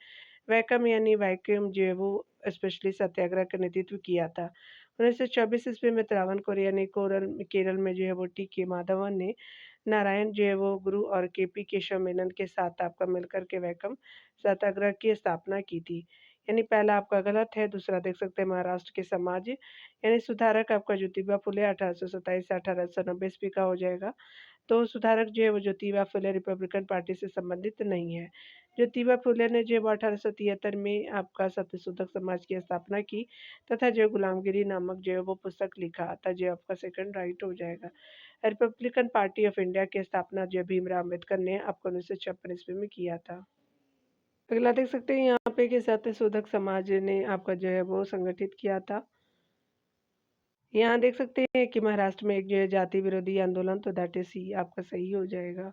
A: वैकम यानी वैक्यूम जो है वो स्पेशली सत्याग्रह का नेतृत्व किया था। 1924 ईस्वी में त्रावणकोर यानी केरल में जो है वो टी के माधवन ने नारायण जो है वो गुरु और के.पी. केशव मेनन के साथ आपका मिलकर के वैकम सत्याग्रह की स्थापना की थी। यानी पहला आपका गलत है। दूसरा देख सकते हैं महाराष्ट्र के समाज यानी सुधारक आपका ज्योतिबा फुले 1827 से 1890 ईस्वी का हो जाएगा। तो सुधारक जो है वो ज्योतिबा फुले रिपब्लिकन पार्टी से संबंधित नहीं है। ज्योतिबा फुले ने जो 1873 में आपका सत्यशोधक समाज की स्थापना की तथा जो गुलामगिरी नामक जो है वो पुस्तक लिखा था, जो आपका सेकंड राइट हो जाएगा। रिपब्लिकन पार्टी ऑफ इंडिया की स्थापना जो भीमराव अम्बेडकर ने आपको 1956 ईस्वी में किया था। अगला देख सकते हैं यहाँ पे कि सत्यशोधक समाज ने आपका जो है वो संगठित किया था। यहाँ देख सकते हैं कि महाराष्ट्र में एक जो है जाति विरोधी आंदोलन, तो दैट इज सी आपका सही हो जाएगा।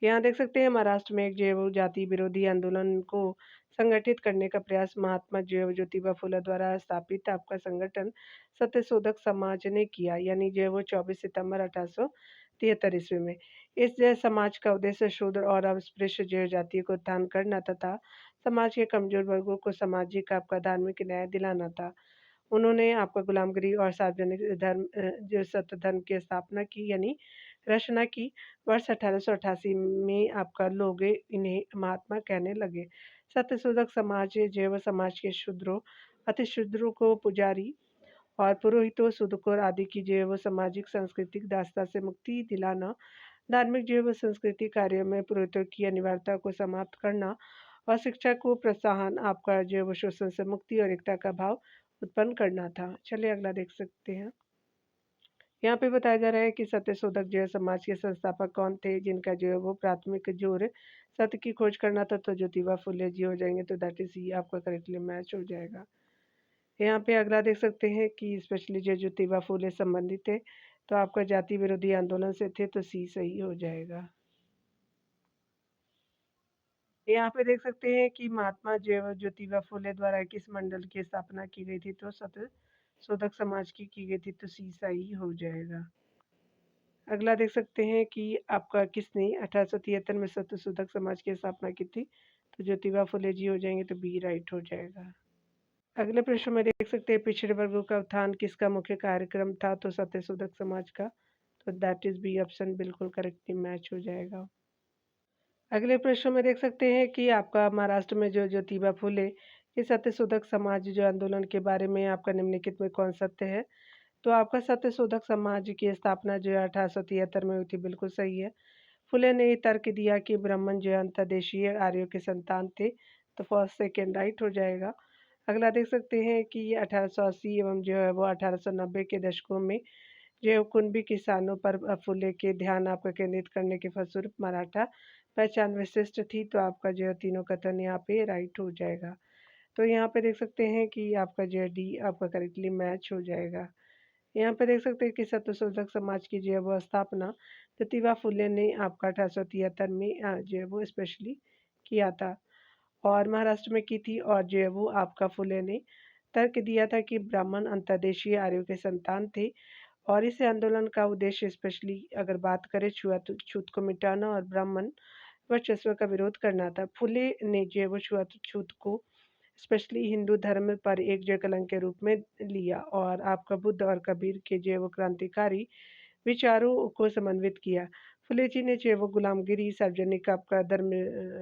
A: यहाँ देख सकते हैं महाराष्ट्र में एक जो है वो जाति विरोधी आंदोलन को संगठित करने का प्रयास महात्मा जो है ज्योतिबा फुले द्वारा स्थापित आपका संगठन सत्यशोधक समाज ने किया, यानी जो है वो 24 सितंबर 1873 ईस्वी में। इस जो है समाज का उद्देश्य शूद्र और अस्पृश्य जो है जाति को उत्थान करना तथा समाज के कमजोर वर्गों को सामाजिक आपका धार्मिक न्याय दिलाना था। उन्होंने आपका गुलामगिरी और सार्वजनिक धर्म जो सत्य धर्म की स्थापना की, यानी रचना की। वर्ष 1888 में आपका लोग इन्हें महात्मा कहने लगे। सत्यशोधक समाज जो है वो समाज के शूद्रों, अतिशूद्रों को पुजारी और पुरोहितों, सूदकोर आदि की जो है वो सामाजिक सांस्कृतिक दास्ता से मुक्ति दिलाना, धार्मिक जो है वो संस्कृति कार्यों में पुरोहितों की अनिवार्यता को समाप्त करना और शिक्षा को प्रोत्साहन आपका जो है वो शोषण से मुक्ति और एकता का भाव उत्पन्न करना था। चलिए अगला देख सकते हैं। यहाँ पे बताया जा रहा है कि सत्यशोधक जो है समाज के संस्थापक कौन थे, जिनका जो है वो प्राथमिक जोर सत्य की खोज करना था, तो ज्योतिबा फुले जी हो जाएंगे, तो दैट इज सी आपका करेक्टली मैच हो जाएगा। यहाँ पे अगला देख सकते हैं कि स्पेशली जो ज्योतिबा फूले संबंधित थे, तो आपका जाति विरोधी आंदोलन से थे, तो सी सही हो जाएगा। यहाँ पे देख सकते हैं कि महात्मा ज्योतिबा फूले द्वारा किस मंडल की स्थापना की गई थी, तो सत्य शोधक समाज की गई थी, तो सी सही हो जाएगा। अगला देख सकते हैं कि आपका किसने 1873 में सत्य शोधक समाज की स्थापना की थी, तो ज्योतिबा फूले जी हो जाएंगे, तो बी राइट हो जाएगा। अगले प्रश्न में देख सकते हैं पिछड़े वर्गों का उत्थान किसका मुख्य कार्यक्रम था, तो सत्यशोधक समाज का, तो दैट इज बी ऑप्शन बिल्कुल करेक्टली मैच हो जाएगा। अगले प्रश्न में देख सकते हैं कि आपका महाराष्ट्र में जो ज्योतिबा फूले के सत्यशोधक समाज जो आंदोलन के बारे में आपका निम्नलिखित में कौन सत्य है, तो आपका सत्यशोधक समाज की स्थापना जो है 1873 में हुई थी, बिल्कुल सही है। फुले ने तर्क दिया कि ब्राह्मण जो है अंतर्देशीय आर्यों के संतान थे, तो फर्स्ट सेकेंड राइट हो जाएगा। अगला देख सकते हैं कि ये 1880 एवं जो है वो 1890 के दशकों में जो है कुणबी किसानों पर फुले के ध्यान आपका केंद्रित करने के फलस्वरूप मराठा पहचान विशिष्ट थी, तो आपका जो है तीनों कथन यहाँ पे राइट हो जाएगा। तो यहाँ पे देख सकते हैं कि आपका जो है डी आपका करेक्टली मैच हो जाएगा। यहाँ पे देख सकते हैं कि सत्यशोधक समाज की जो है वो स्थापना ज्योतिबा फुले ने आपका 1873 में जो है वो स्पेशली किया था और महाराष्ट्र में की थी, और जो है वो आपका फुले ने तर्क दिया था कि ब्राह्मण अंतर्देशीय आर्यों के संतान थे, और इस आंदोलन का उद्देश्य स्पेशली अगर बात करें छूत को मिटाना और ब्राह्मण वर्चस्व का विरोध करना था। फुले ने जो है वो छूत को स्पेशली हिंदू धर्म पर एक जो कलंक के रूप में लिया, और आपका बुद्ध और कबीर के जो है वो क्रांतिकारी विचारों को समन्वित किया। फुले जी ने जो है वो गुलामगिरी, सार्वजनिक आपका धर्म,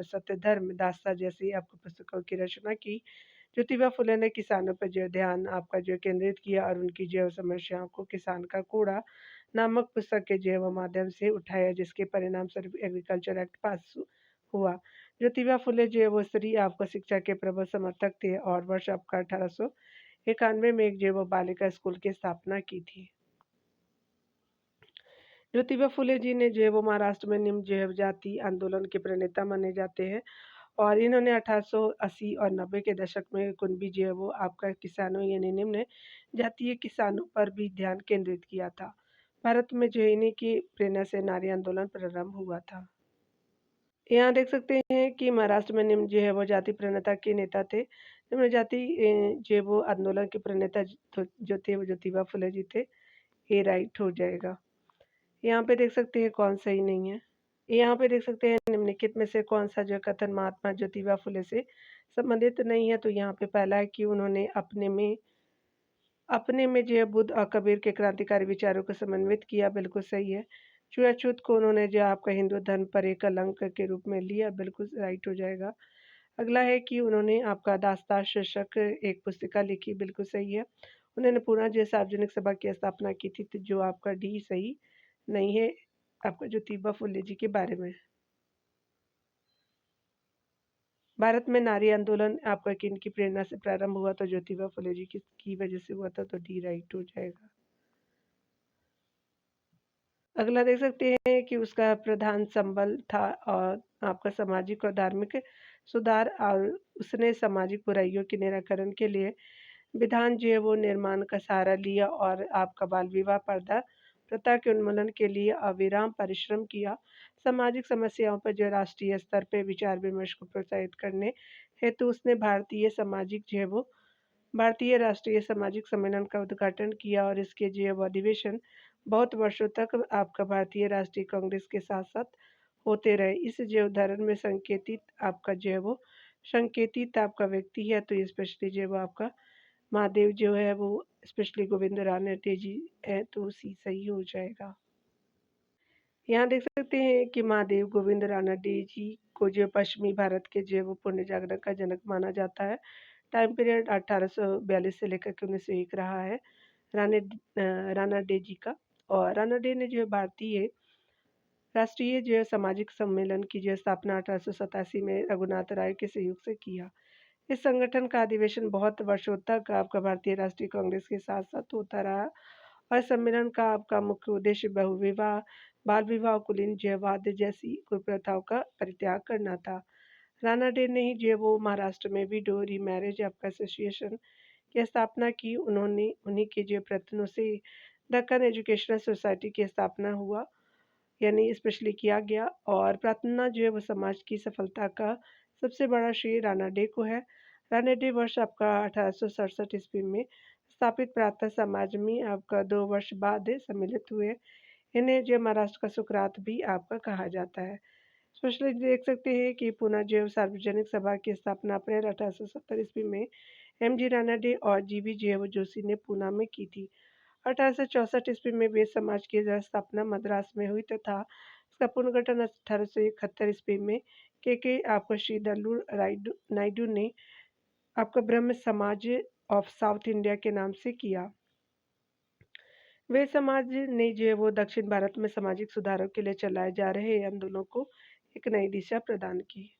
A: सत्य धर्म, दास्ता जैसी आपको पुस्तकों की रचना की। ज्योतिबा फुले ने किसानों पर जो ध्यान आपका जो केंद्रित किया और उनकी जो समस्याओं को किसान का कूड़ा नामक पुस्तक के जो वो माध्यम से उठाया, जिसके परिणाम स्वरूप एग्रीकल्चर एक्ट पास हुआ। ज्योतिबा फुले जो है वो स्त्री आपको शिक्षा के प्रबल समर्थक थे, और वर्ष आपका 1891 में एक जो वो बालिका स्कूल की स्थापना की थी। ज्योतिबा फुले जी ने जो है वो महाराष्ट्र में निम्न जो है जाति आंदोलन के प्रणेता माने जाते हैं, और इन्होंने 1880 और 90 के दशक में कुणबी जो है वो आपका किसानों यानी निम्न जातीय किसानों पर भी ध्यान केंद्रित किया था। भारत में जो है इन्हीं की प्रेरणा से नारी आंदोलन प्रारंभ हुआ था। यहाँ देख सकते हैं कि महाराष्ट्र में निम्न जो है वो जाति प्रणेता के नेता थे। निम्न जाति जो है वो आंदोलन के प्रणेता जो थे वो ज्योतिबा फुले जी थे, ये राइट हो जाएगा। यहाँ पे देख सकते हैं कौन सही नहीं है। यहाँ पे देख सकते हैं निम्नलिखित में से कौन सा जो कथन महात्मा ज्योतिबा फुले से संबंधित नहीं है, तो यहाँ पे पहला है कि उन्होंने अपने में जो है बुद्ध और कबीर के क्रांतिकारी विचारों को समन्वित किया, बिल्कुल सही है। छुआछूत को उन्होंने जो आपका हिंदू धर्म पर एक कलंक के रूप में लिया, बिल्कुल राइट हो जाएगा। अगला है कि उन्होंने आपका दास्तान शीर्षक एक पुस्तिका लिखी, बिल्कुल सही है। उन्होंने पूरा जो सार्वजनिक सभा की स्थापना की थी, तो जो आपका डी सही नहीं है आपका ज्योतिबा फुले जी के बारे में। भारत में नारी आंदोलन आपका किनकी प्रेरणा से प्रारंभ हुआ, तो ज्योतिबा फुले जी की वजह से हुआ था, तो डी राइट हो जाएगा। अगला देख सकते हैं कि उसका प्रधान संबल था और आपका सामाजिक और धार्मिक सुधार, और उसने सामाजिक बुराइयों के निराकरण के लिए विधान जो है वो निर्माण का सहारा लिया, और आपका बाल विवाह पर्दा प्रथा के उन्मूलन के लिए अविराम परिश्रम किया। सामाजिक समस्याओं पर जो राष्ट्रीय स्तर पर विचार विमर्श को प्रोत्साहित करने हेतु उसने भारतीय राष्ट्रीय सामाजिक सम्मेलन का उद्घाटन किया, और इसके जो है वो अधिवेशन बहुत वर्षों तक आपका भारतीय राष्ट्रीय कांग्रेस के साथ साथ होते रहे। इस जो उदाहरण में संकेतित आपका व्यक्ति है, तो ये स्पेशली जो है वो आपका महादेव जो है वो स्पेशली गोविंद रानडे जी है, तो सी सही हो जाएगा। यहाँ देख सकते हैं कि महादेव गोविंद रानडे जी को जो पश्चिमी भारत के जो वो पुण्य जागरण का जनक माना जाता है। टाइम पीरियड 1842 से लेकर के 1901 रहा है राने रानाडे जी का, और रानाडे ने जो है भारतीय राष्ट्रीय जो है सामाजिक सम्मेलन की जो स्थापना 1887 में रघुनाथ राय के सहयोग से किया। इस संगठन का अधिवेशन बहुत वर्षों तक आपका भारतीय राष्ट्रीय कांग्रेस के साथ साथ होता रहा, और सम्मेलन का आपका मुख्य उद्देश्य बहुविवाह, बाल विवाह, कुलीन जयवाद जैसी कुप्रथाओं का परित्याग करना था। रानाडे ने ही जो है वो महाराष्ट्र में विडो रीमैरिज आपका एसोसिएशन की स्थापना की। उन्होंने उन्हीं के जो प्रयत्नों से दक्कन एजुकेशनल सोसाइटी की स्थापना हुआ, यानी स्पेशली किया गया। और प्रार्थना जो है वो समाज की सफलता का सबसे बड़ा श्रेय राणा डे को है। राणा डे वर्ष आपका 1867 ईस्वी में स्थापित प्रार्थना समाज में आपका 2 वर्ष बाद सम्मिलित हुए। इन्हें जो महाराष्ट्र का सुकरात भी आपका कहा जाता है। स्पेशली देख सकते हैं कि पुणे जैव सार्वजनिक सभा की स्थापना अप्रैल 1870 ईस्वी में एम.जी. रानडे और जी.बी. जैव जोशी ने पूना में की थी। 1864 ईस्वी में वेद समाज की स्थापना मद्रास में हुई तथा इसका पुनर्गठन 1871 ईस्वी में के आपका श्री दल्लू नायडू ने आपका ब्रह्म समाज ऑफ साउथ इंडिया के नाम से किया। वे समाज ने जो है वो दक्षिण भारत में सामाजिक सुधारों के लिए चलाए जा रहे आंदोलनों को एक नई दिशा प्रदान की।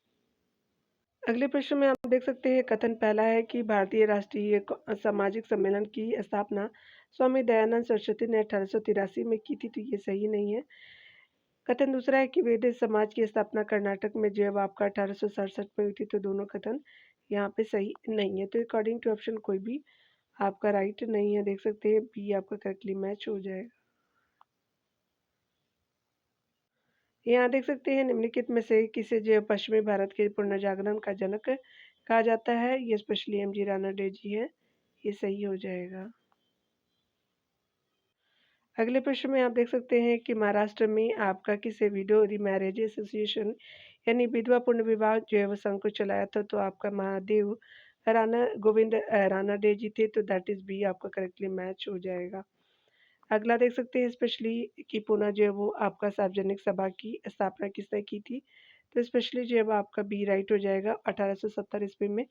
A: अगले प्रश्न में आप देख सकते हैं कथन पहला है कि भारतीय राष्ट्रीय सामाजिक सम्मेलन की स्थापना स्वामी दयानंद सरस्वती ने 1883 में की थी, तो ये सही नहीं है। कथन दूसरा है कि वैदिक समाज की स्थापना कर्नाटक में जो है आपका 1867 में हुई थी, तो दोनों कथन यहाँ पे सही नहीं है। तो अकॉर्डिंग टू ऑप्शन कोई भी आपका राइट नहीं है। देख सकते हैं बी आपका करेक्टली मैच हो जाएगा। यहाँ देख सकते हैं निम्नलिखित में से किसे जो पश्चिमी भारत के पुनर्जागरण का जनक कहा जाता है। ये स्पेशली एम.जी. रानडे जी है, ये सही हो जाएगा। अगले प्रश्न में आप देख सकते हैं कि महाराष्ट्र में आपका किसे विडो मैरिज एसोसिएशन यानी विधवा पुनर्विवाह जो है वो संघ को चलाया था, तो आपका महादेव राणा गोविंद रानाडे जी थे, तो दैट इज बी आपका करेक्टली मैच हो जाएगा। अगला देख सकते हैं स्पेशली कि पुणे जो है वो आपका सार्वजनिक सभा की स्थापना किसने की थी, तो स्पेशली जो है वो आपका बी राइट हो जाएगा 1870 ईस्वी में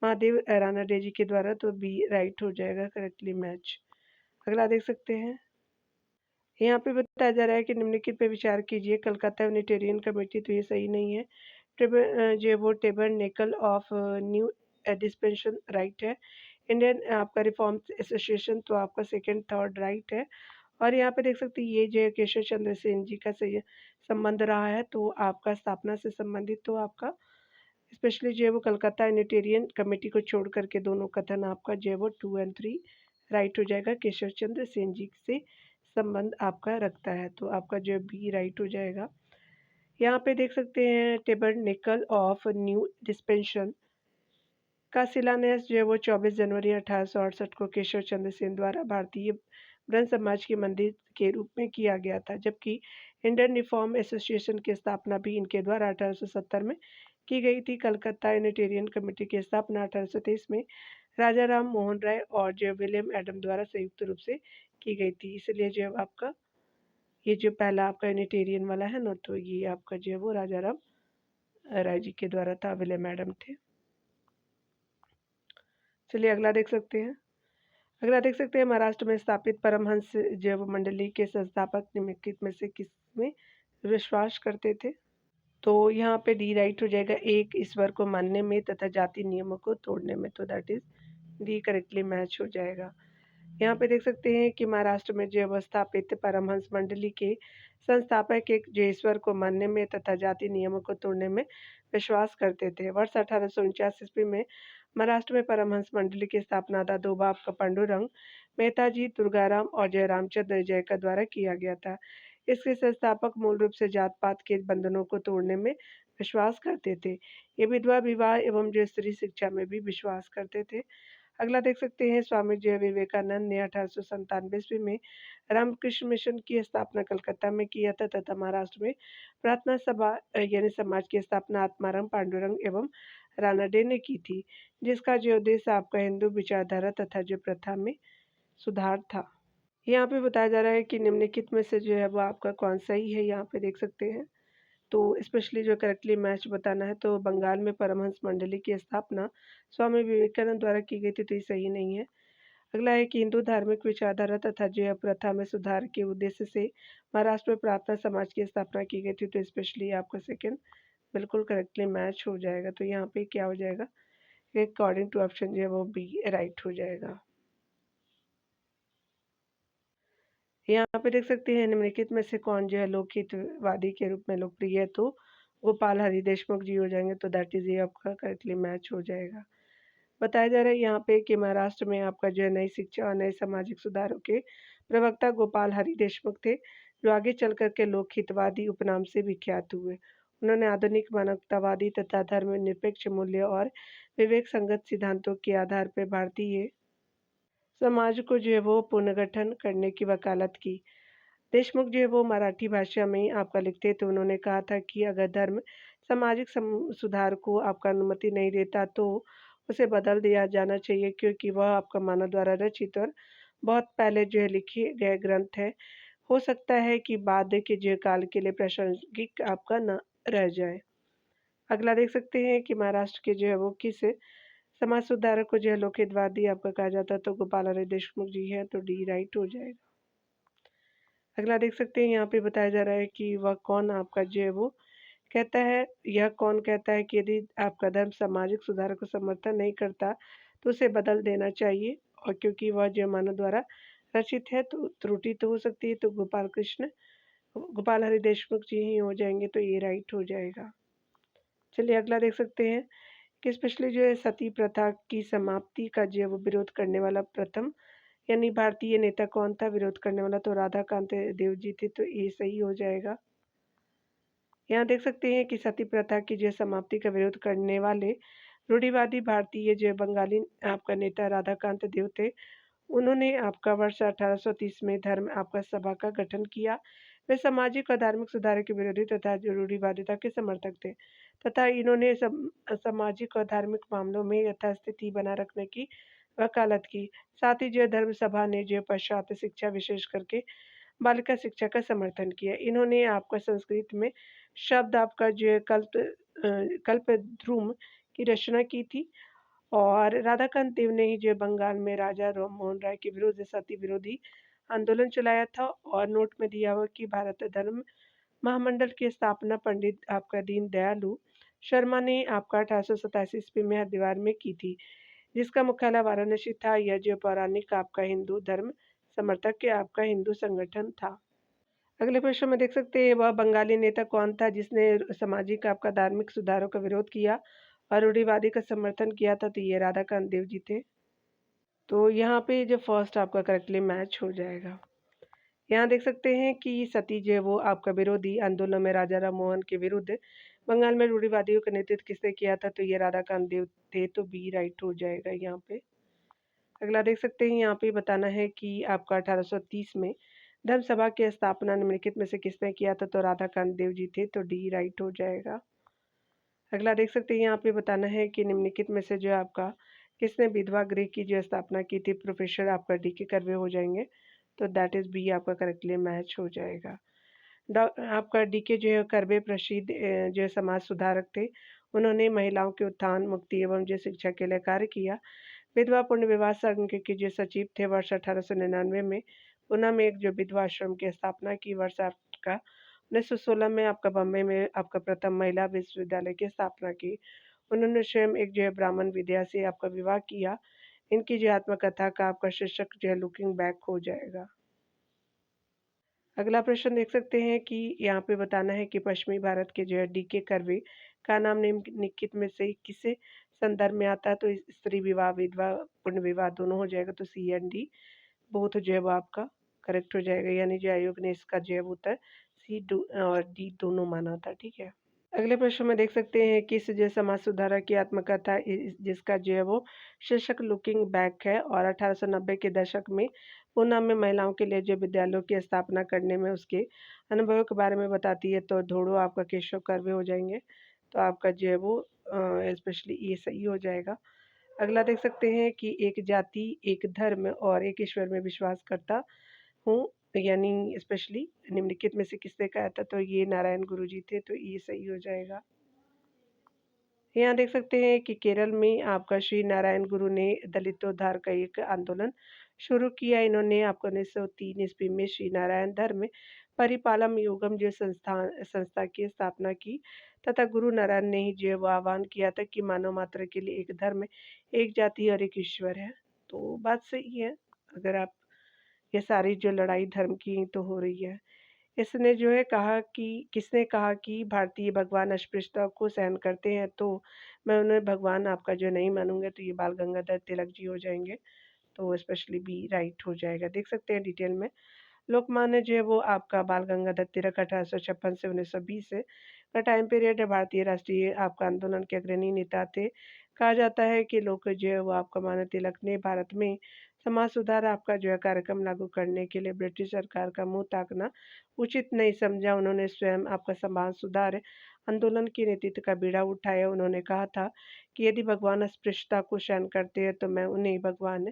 A: महादेव रानाडे जी के द्वारा, तो बी राइट हो जाएगा करेक्टली मैच। अगला देख सकते हैं यहाँ पे बताया जा रहा है कि निम्नलिखित पे विचार कीजिए। कलकत्ता यूनिटेरियन कमेटी, तो ये सही नहीं है। जो है वो tabernacle of new dispensation right है। इंडियन आपका रिफॉर्म्स एसोसिएशन, तो आपका सेकंड थर्ड राइट है। और यहाँ पे देख सकते हैं ये जो है केशव चंद्र सेन जी का सही संबंध रहा है, तो आपका स्थापना से संबंधित, तो आपका स्पेशली जो है वो कलकत्ता यूनिटेरियन कमेटी को छोड़ करके दोनों कथन आपका जो है वो 2 और 3 राइट हो जाएगा। केशव चंद्र सेन जी से संबंध आपका रखता है, तो आपका जो है बी राइट हो जाएगा। यहाँ पे देख सकते हैं टेबरनेकल ऑफ न्यू डिस्पेंशन का शिलान्यास जो है वो 24 जनवरी 1868 को केशव चंद्र सेन द्वारा भारतीय ब्रह्म समाज के मंदिर के रूप में किया गया था, जबकि इंडियन रिफॉर्म एसोसिएशन की स्थापना भी इनके द्वारा 1870 में की गई थी। कलकत्ता यूनिटेरियन कमेटी की स्थापना 1823 में राजा राम मोहन राय और जो विलियम एडम द्वारा संयुक्त रूप से की गई थी। इसलिए जो आपका ये जो पहला आपका यूनिटेरियन वाला है ना, तो ये आपका जो है वो राजा राम राय जी के द्वारा था, विलियम एडम थे। चलिए अगला देख सकते हैं। अगला देख सकते हैं महाराष्ट्र में स्थापित परमहंस जैव मंडली के संस्थापक निम्नलिखित में से किसमें विश्वास करते थे, तो यहाँ पे डी राइट हो जाएगा। एक ईश्वर को मानने में तथा जाति नियमों को तोड़ने में, तो that is D correctly match हो जाएगा। यहाँ पे देख सकते हैं कि महाराष्ट्र में जो स्थापित परमहंस मंडली के संस्थापक एक जो ईश्वर को मानने में तथा जाति नियमों को तोड़ने में विश्वास करते थे। वर्ष 1849 ईस्वी में महाराष्ट्र में परमहंस मंडली की स्थापना दादोबा आपका पांडुरंग मेहता जी, दुर्गाराम और जयरामचंद्र जय का द्वारा किया गया था। इसके संस्थापक मूल रूप से जात पात के बंधनों को तोड़ने में विश्वास करते थे। ये विधवा विवाह एवं जो स्त्री शिक्षा में भी विश्वास करते थे। अगला देख सकते हैं स्वामी जय विवेकानंद ने 1897 ईस्वी में रामकृष्ण मिशन की स्थापना कलकत्ता में किया था तथा महाराष्ट्र में प्रार्थना सभा यानी समाज की स्थापना आत्माराम पांडुरंग एवं रानाडे ने की थी, जिसका जो उद्देश्य आपका हिंदू विचारधारा तथा जो प्रथा में सुधार था। यहाँ पे बताया जा रहा है कि निम्नलिखित में से जो है वो आपका कौन सही है। यहाँ पे देख सकते हैं, तो स्पेशली जो करेक्टली मैच बताना है, तो बंगाल में परमहंस मंडली की स्थापना स्वामी विवेकानंद द्वारा की गई थी, तो ये सही नहीं है। अगला है कि हिंदू धार्मिक विचारधारा तथा जो प्रथा में सुधार के उद्देश्य से महाराष्ट्र में प्रार्थना समाज की स्थापना की गई थी, तो स्पेशली आपका सेकंड बिल्कुल करेक्टली मैच हो जाएगा। तो यहाँ पे क्या हो जाएगा, अकॉर्डिंग टू ऑप्शन जो है वो बी राइट हो जाएगा। यहाँ पे देख सकते हैं निम्नलिखित में से कौन जो है लोकहितवादी के रूप में लोकप्रिय है, तो गोपाल हरि देशमुख जी हो जाएंगे, तो दैट इज ये आपका करेक्टली मैच हो जाएगा। बताया जा रहा है यहाँ पे कि महाराष्ट्र में आपका जो है नई शिक्षा और नए सामाजिक सुधारों के प्रवक्ता गोपाल हरि देशमुख थे, जो आगे चल कर के लोक हितवादी उपनाम से विख्यात हुए। उन्होंने आधुनिक मानवतावादी तथा धर्मनिरपेक्ष मूल्य और विवेक संगत सिद्धांतों के आधार पर भारतीय समाज को जो है वो पुनर्गठन करने की वकालत की। देशमुख जो है वो मराठी भाषा में आपका लिखते थे। उन्होंने कहा था कि अगर धर्म सामाजिक सुधार को आपका अनुमति नहीं देता तो उसे बदल दिया जाना चाहिए, क्योंकि वह आपका मानव द्वारा रचित और बहुत पहले जो है लिखे गए ग्रंथ है। हो सकता है कि बाद के जो काल के लिए प्रासंगिक आपका न रह जाए। अगला देख सकते हैं कि महाराष्ट्र के जो है वो किस समाज सुधारक को जो है लोकहितवादी आपका कहा जाता है, तो गोपाल हरि देशमुख जी है, तो डी राइट हो जाएगा। अगला देख सकते हैं यहाँ पे बताया जा रहा है कि वह कौन आपका जो है वो कहता है, यह कौन कहता है कि यदि आपका धर्म सामाजिक सुधार को समर्थन नहीं करता तो उसे बदल देना चाहिए, और क्योंकि वह जो मानव द्वारा रचित है तो त्रुटि तो हो सकती है, तो गोपाल हरि देशमुख जी ही हो जाएंगे, तो ये राइट हो जाएगा। चलिए अगला देख सकते हैं कि स्पेशली जो है सती प्रथा की समाप्ति का जो है वो विरोध करने वाला प्रथम यानी भारतीय नेता कौन था विरोध करने वाला, तो राधाकांत देव जी थे, तो ये सही हो जाएगा। यहाँ देख सकते हैं कि सती प्रथा की जो समाप्ति का विरोध करने वाले रूढ़िवादी भारतीय जो बंगाली आपका नेता राधाकांत देव थे। उन्होंने आपका वर्ष 1830 में धर्म आपका सभा का गठन किया। वे सामाजिक और धार्मिक सुधार के विरोधी तथा रूढ़िवादिता के समर्थक थे, तथा इन्होंने सामाजिक और धार्मिक मामलों में यथास्थिति बना रखने की वकालत की। साथ ही जो धर्म सभा ने जो पाश्चात्य शिक्षा विशेष करके बालिका शिक्षा का समर्थन किया। इन्होंने आपका संस्कृत में शब्द आपका जो है कल्पद्रुम की रचना की थी, और राधाकांत देव ने ही जो बंगाल में राजा राम मोहन राय के विरुद्ध सती विरोधी आंदोलन चलाया था, और नोट में दिया हुआ कि भारत धर्म महामंडल की स्थापना पंडित आपका दीन दयालु शर्मा ने आपका 1887 ईस्वी में हरिद्वार में की थी, जिसका मुख्यालय वाराणसी था। यह जो पौराणिक आपका हिंदू धर्म समर्थक के आपका हिंदू संगठन था। अगले प्रश्न में देख सकते हैं वह बंगाली नेता कौन था जिसने सामाजिक आपका धार्मिक सुधारों का विरोध किया और रूढ़िवादी का समर्थन किया था, तो ये राधाकांत देव जी थे। तो यहाँ पे जो फर्स्ट आपका करेक्टली मैच हो जाएगा। यहाँ देख सकते हैं कि सती जो है वो आपका विरोधी आंदोलन में राजा राम मोहन के विरुद्ध बंगाल में रूढ़िवादियों का नेतृत्व किसने किया था, तो ये राधाकांत देव थे, तो बी राइट हो जाएगा यहाँ पे। अगला देख सकते हैं यहाँ पे बताना है कि आपका 1830 में धर्म सभा की स्थापना निम्नलिखित में से किसने किया था, तो राधाकांत देव जी थे, तो डी राइट हो जाएगा। अगला देख सकते हैं यहाँ पे बताना है कि निम्नलिखित में से जो आपका किसने विधवा गृह की जो स्थापना की थी, प्रोफेसर आपका डी के कर्वे हो जाएंगे, तो दैट इज बी आपका करेक्टली मैच हो जाएगा। आपका डी के जो है कर्वे प्रसिद्ध जो समाज सुधारक थे। उन्होंने महिलाओं के उत्थान मुक्ति एवं जो शिक्षा के लिए कार्य किया। विधवा पुण्य विवाह संघ के जो सचिव थे वर्ष 1899 में पुणे में एक जो विधवा आश्रम की स्थापना की। वर्ष आपका 1916 में आपका बम्बई में आपका प्रथम महिला विश्वविद्यालय की स्थापना की। उन्होंने स्वयं एक जो है ब्राह्मण विद्या से आपका विवाह किया। इनकी जो आत्मकथा का आपका शीर्षक जो है लुकिंग बैक हो जाएगा। अगला प्रश्न देख सकते हैं कि यहाँ पे बताना है कि पश्चिमी भारत के जो है डी के कर्वे का नाम निम्नलिखित में से किसे संदर्भ में आता है, तो स्त्री विवाह विधवा पुण्य विवाह दोनों हो जाएगा, तो सी एंड डी बोथ जो है वो आपका करेक्ट हो जाएगा। यानी जो आयोग ने इसका जो है उत्तर सी और डी दोनों माना था। ठीक है। अगले प्रश्न में देख सकते हैं कि जो समाज सुधारक की आत्मकथा जिसका जो है वो शीर्षक लुकिंग बैक है, और 1890 के दशक में पूना में महिलाओं के लिए जो विद्यालयों की स्थापना करने में उसके अनुभवों के बारे में बताती है, तो धोड़ो आपका केशव कर्वे हो जाएंगे, तो आपका जो है वो स्पेशली ये सही हो जाएगा। अगला देख सकते हैं कि एक जाति एक धर्म और एक ईश्वर में विश्वास करता हूँ, यानी स्पेशली निम्नलिखित में से किसने कहा था, तो ये नारायण गुरु जी थे, तो ये सही हो जाएगा। यहाँ देख सकते हैं कि केरल में आपका श्री नारायण गुरु ने दलितोद्धार का एक आंदोलन शुरू किया। इन्होंने आपको 1903 ईस्वी में श्री नारायण धर्म परिपालम युगम जो संस्था की स्थापना की, तथा गुरु नारायण ने ही जो आह्वान किया था कि मानव मात्र के लिए एक धर्म एक जाति और एक ईश्वर है। तो बात सही है। अगर आप ये सारी जो लड़ाई धर्म की तो हो रही है। इसने जो है कहा कि किसने कहा कि भारतीय भगवान अस्पृश्यता को सहन करते हैं, तो मैं उन्हें भगवान आपका जो नहीं मानूँगा, तो ये बाल गंगाधर तिलक जी हो जाएँगे। तो स्पेशली बी राइट हो जाएगा। देख सकते हैं डिटेल में। लोकमान्य जो है वो आपका बाल गंगाधर तिलक 1856 से 1920 से का टाइम पीरियड है। भारतीय राष्ट्रीय आपका आंदोलन के अग्रणी नेता थे। कहा जाता है कि लोग जो है वो आपका मान्य तिलक ने भारत में समाज सुधार आपका जो है कार्यक्रम लागू करने के लिए ब्रिटिश सरकार का मुंह ताकना उचित नहीं समझा। उन्होंने स्वयं आपका समाज सुधार आंदोलन की नेतृत्व का बीड़ा उठाया। उन्होंने कहा था कि यदि भगवान अस्पृश्यता को सहन करते हैं तो मैं उन्हें भगवान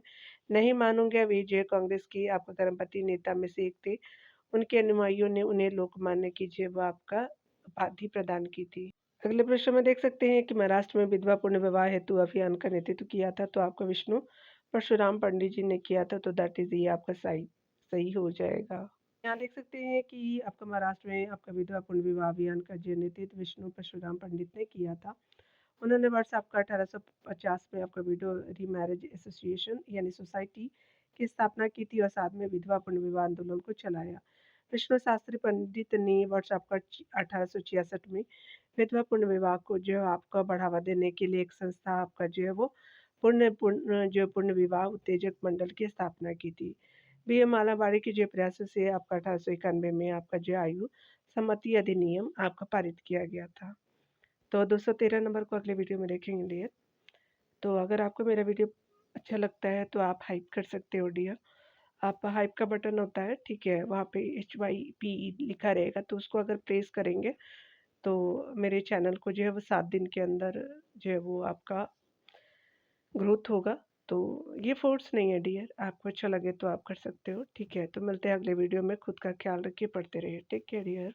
A: नहीं मानूंगा। वे जो है कांग्रेस की आपका कर्मपति नेता में से एक थे। उनके अनुयायियों ने उन्हें लोकमान्य की जो है वो आपका उपाधि प्रदान की थी। अगले प्रश्न में देख सकते हैं कि महाराष्ट्र में विधवा पुण्य विवाह हेतु अभियान का नेतृत्व किया था, तो आपका विष्णु परशुराम पंडित जी ने किया था, तो दैट इज ये आपका सही सही हो जाएगा। यहाँ देख सकते हैं कि आपका महाराष्ट्र में आपका विधवा पुण्य विवाह अभियान का जो नेतृत्व विष्णु परशुराम पंडित ने किया था। उन्होंने वर्ष आपका 1850 में आपका विडो रीमैरिज एसोसिएशन यानी सोसाइटी की स्थापना की थी और साथ में विधवा पुण्य विवाह आंदोलन को चलाया। विष्णु शास्त्री पंडित ने वर्ष आपका 1866 में विधवा पुण्य विवाह को जो है आपका बढ़ावा देने के लिए एक संस्था आपका जो है वो पुण्य विवाह उत्तेजक मंडल की स्थापना की थी। बी एम मालाबाड़ी के जो प्रयासों से आपका 1891 में आपका जो आयु सम्मति अधिनियम आपका पारित किया गया था। तो 213 नंबर को अगले वीडियो में देखेंगे डियर। तो अगर आपको मेरा वीडियो अच्छा लगता है तो आप हाइप कर सकते हो डियर। आप हाइप का बटन होता है, ठीक है, वहाँ पे HYPE लिखा रहेगा, तो उसको अगर प्रेस करेंगे तो मेरे चैनल को जो है वो 7 दिन के अंदर जो है वो आपका ग्रोथ होगा। तो ये फोर्स नहीं है डियर, आपको अच्छा लगे तो आप कर सकते हो, ठीक है। तो मिलते हैं अगले वीडियो में। खुद का ख्याल रखिए, पढ़ते रहिए। Take care dear.